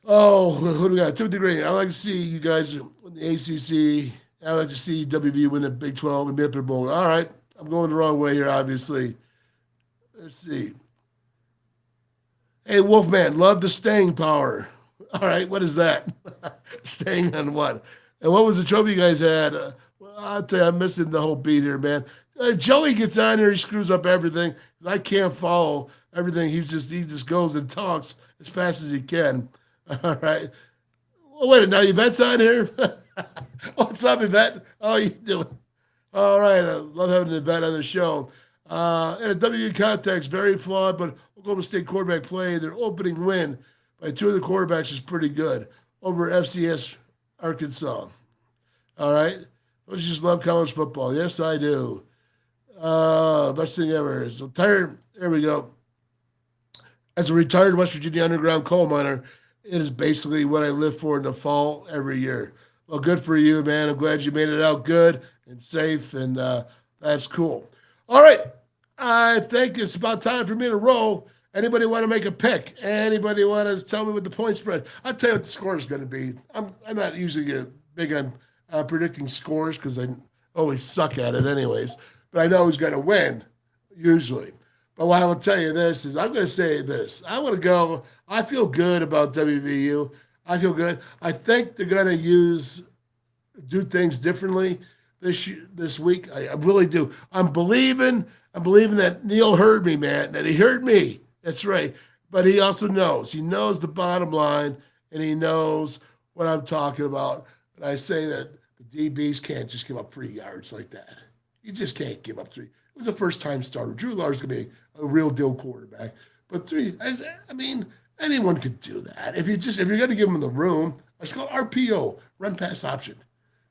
Oh, who do we got? Timothy Green. I like to see you guys win the ACC. I like to see WVU win the Big 12 and be up there bowl. All right, I'm going the wrong way here, obviously. Let's see. Hey, Wolfman, love the staying power. All right, what is that? Staying on what? And what was the trophy you guys had? Well, I'll tell you, I'm missing the whole beat here, man. Joey gets on here, he screws up everything. I can't follow everything. He just goes and talks as fast as he can. All right. Well, wait, now Yvette's on here? What's up, Yvette? How are you doing? All right. I love having Yvette on the show. In a WU context, very flawed, but Oklahoma State quarterback play. Their opening win by two of the quarterbacks is pretty good over FCS Arkansas. All right. Don't you just love college football? Yes, I do. Best thing ever. So tired. There we go. As a retired West Virginia underground coal miner, it is basically what I live for in the fall every year. Well, good for you, man. I'm glad you made it out good and safe, and that's cool. All right. I think it's about time for me to roll. Anybody want to make a pick? Anybody want to tell me what the point spread? I'll tell you what the score is going to be. I'm not usually big on predicting scores because I always suck at it anyways. But I know who's going to win, usually. But what I will tell you this is I'm going to say this. I want to go. I feel good about WVU. I feel good. I think they're going to do things differently this week. I really do. I'm believing that Neil heard me, man, that he heard me. That's right. But he also knows. He knows the bottom line, and he knows what I'm talking about. And I say that the DBs can't just give up 3 yards like that. You just can't give up 3. It was a first-time starter. Drew Lars is going to be a real deal quarterback. But 3, I mean, anyone could do that. If you're going to give them the room, it's called RPO, run pass option.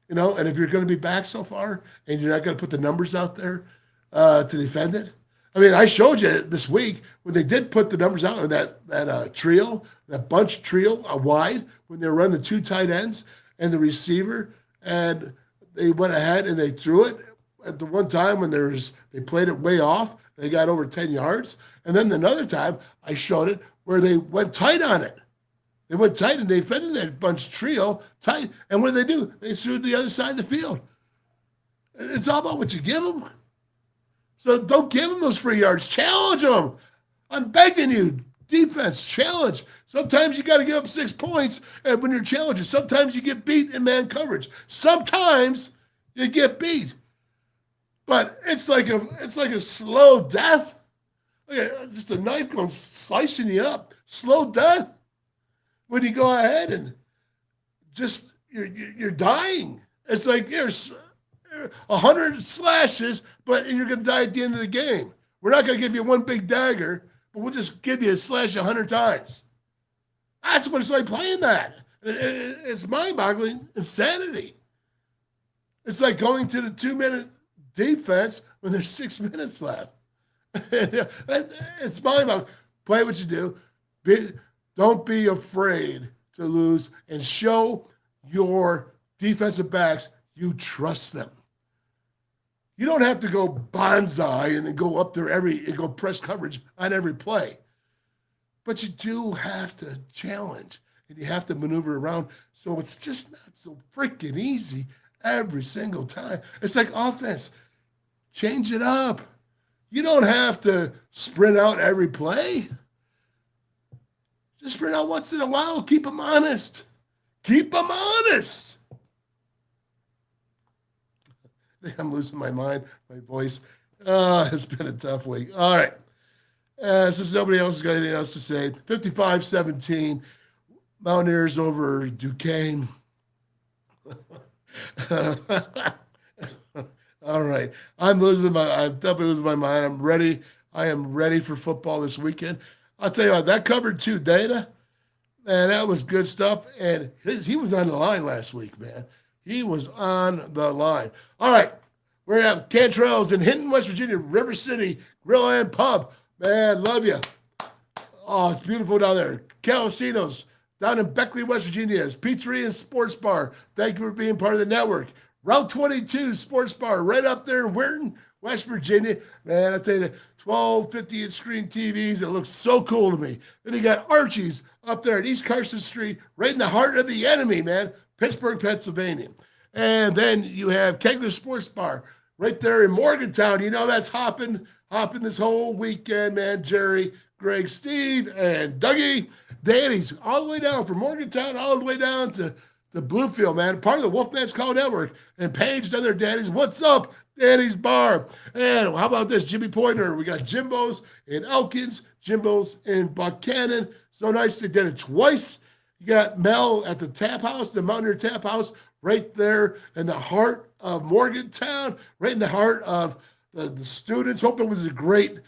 And if you're going to be back so far and you're not going to put the numbers out there to defend it. I mean, I showed you this week when they did put the numbers out on that trio, that bunch trio wide, when they run the 2 tight ends and the receiver, and they went ahead and they threw it at the one time when they played it way off. They got over 10 yards. And then another time I showed it where they went tight on it. They went tight and they defended that bunch trio tight. And what did they do? They threw it to the other side of the field. It's all about what you give them. So don't give them those 3 yards. Challenge them. I'm begging you. Defense, challenge. Sometimes you got to give up 6 points when you're challenging. Sometimes you get beat in man coverage. Sometimes you get beat. But it's like a slow death. Just a knife going slicing you up. Slow death. When you go ahead and just you're dying. It's like there's 100 slashes, but you're going to die at the end of the game. We're not going to give you one big dagger, but we'll just give you a slash 100 times. That's what it's like playing that. It's mind-boggling insanity. It's like going to the 2-minute defense when there's 6 minutes left. It's mind-boggling. Play what you do. Don't be afraid to lose and show your defensive backs you trust them. You don't have to go bonsai and then go up there and go press coverage on every play. But you do have to challenge and you have to maneuver around. So it's just not so freaking easy every single time. It's like offense. Change it up. You don't have to sprint out every play. Just sprint out once in a while. Keep them honest. Keep them honest. I think I'm losing my mind, my voice. It's been a tough week. All right. Since nobody else has got anything else to say, 55-17, Mountaineers over Duquesne. All right. I'm definitely losing my mind. I'm ready. I am ready for football this weekend. I'll tell you what, that covered 2 data, man, that was good stuff. And he was on the line last week, man. He was on the line. All right. We're going to have Cantrell's in Hinton, West Virginia, River City, Grille and Pub. Man, love you. Oh, it's beautiful down there. Calacino's down in Beckley, West Virginia. It's Pizzeria and Sports Bar. Thank you for being part of the network. Route 22 Sports Bar right up there in Weirton, West Virginia. Man, I tell you, 12 50-inch screen TVs. It looks so cool to me. Then you got Archies up there at East Carson Street, right in the heart of the enemy, man. Pittsburgh, Pennsylvania. And then you have Kegler Sports Bar right there in Morgantown. You know that's hopping this whole weekend, man. Jerry, Greg, Steve, and Dougie. Danny's all the way down from Morgantown all the way down to the Bluefield, man. Part of the WolfMan's Call Network. And Paige down there, Danny's. What's up? Danny's Bar. And how about this? Jimmy Pointer. We got Jimbo's in Elkins, Jimbo's in Buckhannon. So nice they did it twice. You got Mel at the Tap House, the Mountaineer Tap House, right there in the heart of Morgantown, right in the heart of the students. Hope it was a great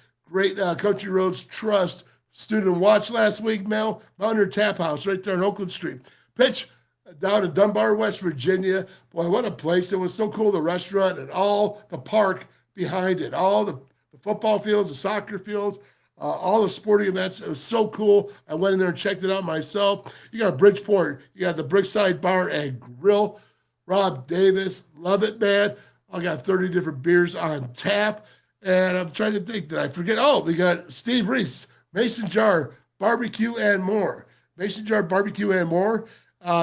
Country Roads Trust student watch last week, Mel. Mountaineer Tap House right there on Oakland Street. Pitch down in Dunbar, West Virginia. Boy, what a place. It was so cool, the restaurant and all the park behind it, all the football fields, the soccer fields, all the sporting events. It was so cool. I went in there and checked it out myself. You got Bridgeport. You got the Brickside Bar and Grille. Rob Davis. Love it, man. I got 30 different beers on tap. And I'm trying to think, did I forget? Oh, we got Steve Reese, Mason Jar, Barbecue and More. Mason Jar, Barbecue and More.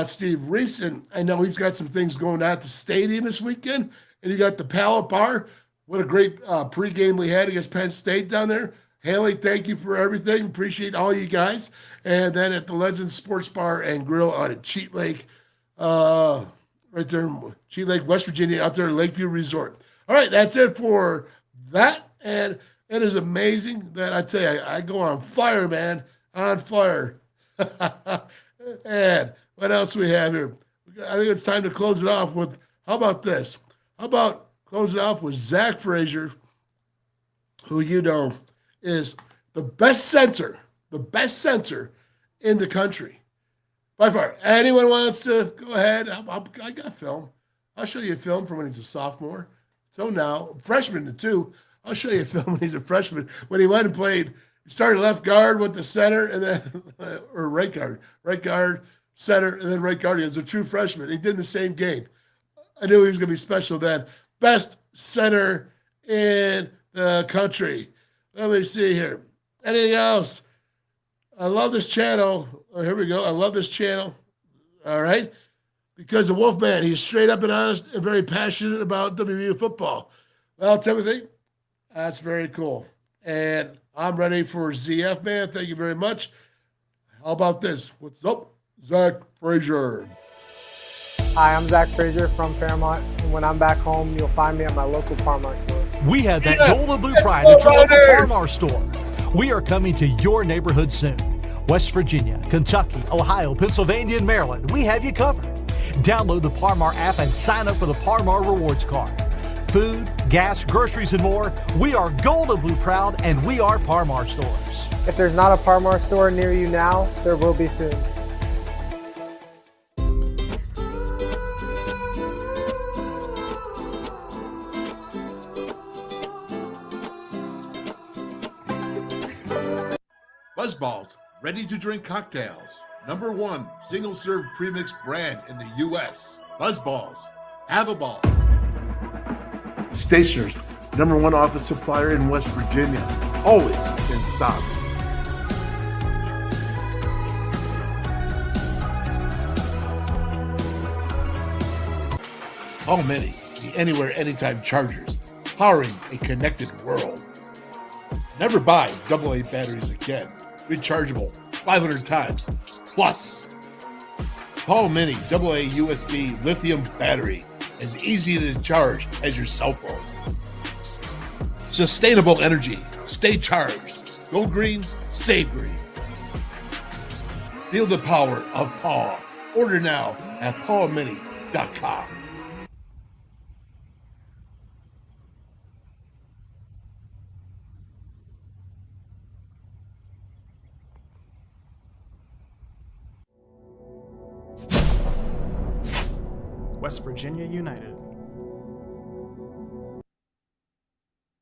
Steve Reese, and I know he's got some things going on at the stadium this weekend. And you got the Pallet Bar. What a great pregame we had against Penn State down there. Haley, thank you for everything. Appreciate all you guys. And then at the Legends Sports Bar and Grill out at Cheat Lake, right there in Cheat Lake, West Virginia, out there at Lakeview Resort. All right, that's it for that. And it is amazing that I tell you, I go on fire, man, on fire. And what else we have here? I think it's time to close it off with, how about this? How about close it off with Zach Frazier, who you know is the best center in the country. By far. Anyone wants to go ahead? I got film. I'll show you a film from when he's a sophomore. So now, freshman too. I'll show you a film when he's a freshman. When he went and played, he started left guard, went to center, and then, or right guard, center, and then right guard. He was a true freshman. He did the same game. I knew he was going to be special then. Best center in the country. Let me see here. Anything else? I love this channel. Oh, here we go. I love this channel. All right. Because the Wolfman, he's straight up and honest and very passionate about WVU football. Well, Timothy, that's very cool. And I'm ready for ZF, man. Thank you very much. How about this? What's up? Zach Frazier. Hi, I'm Zach Frazier from Fairmont, and when I'm back home, you'll find me at my local Parmar store. We have that gold and blue pride at your local Parmar store. We are coming to your neighborhood soon. West Virginia, Kentucky, Ohio, Pennsylvania, and Maryland, we have you covered. Download the Parmar app and sign up for the Parmar Rewards Card. Food, gas, groceries, and more, we are gold and blue proud, and we are Parmar stores. If there's not a Parmar store near you now, there will be soon. Buzzballs, ready-to-drink cocktails. #1 single-serve premix brand in the U.S. Buzzballs. Have a ball. Stationers, #1 office supplier in West Virginia. Always in stock. All many, the anywhere, anytime chargers, powering a connected world. Never buy AA batteries again. Rechargeable 500 times. Plus, Paul Mini AA USB lithium battery. As easy to charge as your cell phone. Sustainable energy. Stay charged. Go green. Save green. Feel the power of Paul. Order now at paulmini.com. West Virginia United.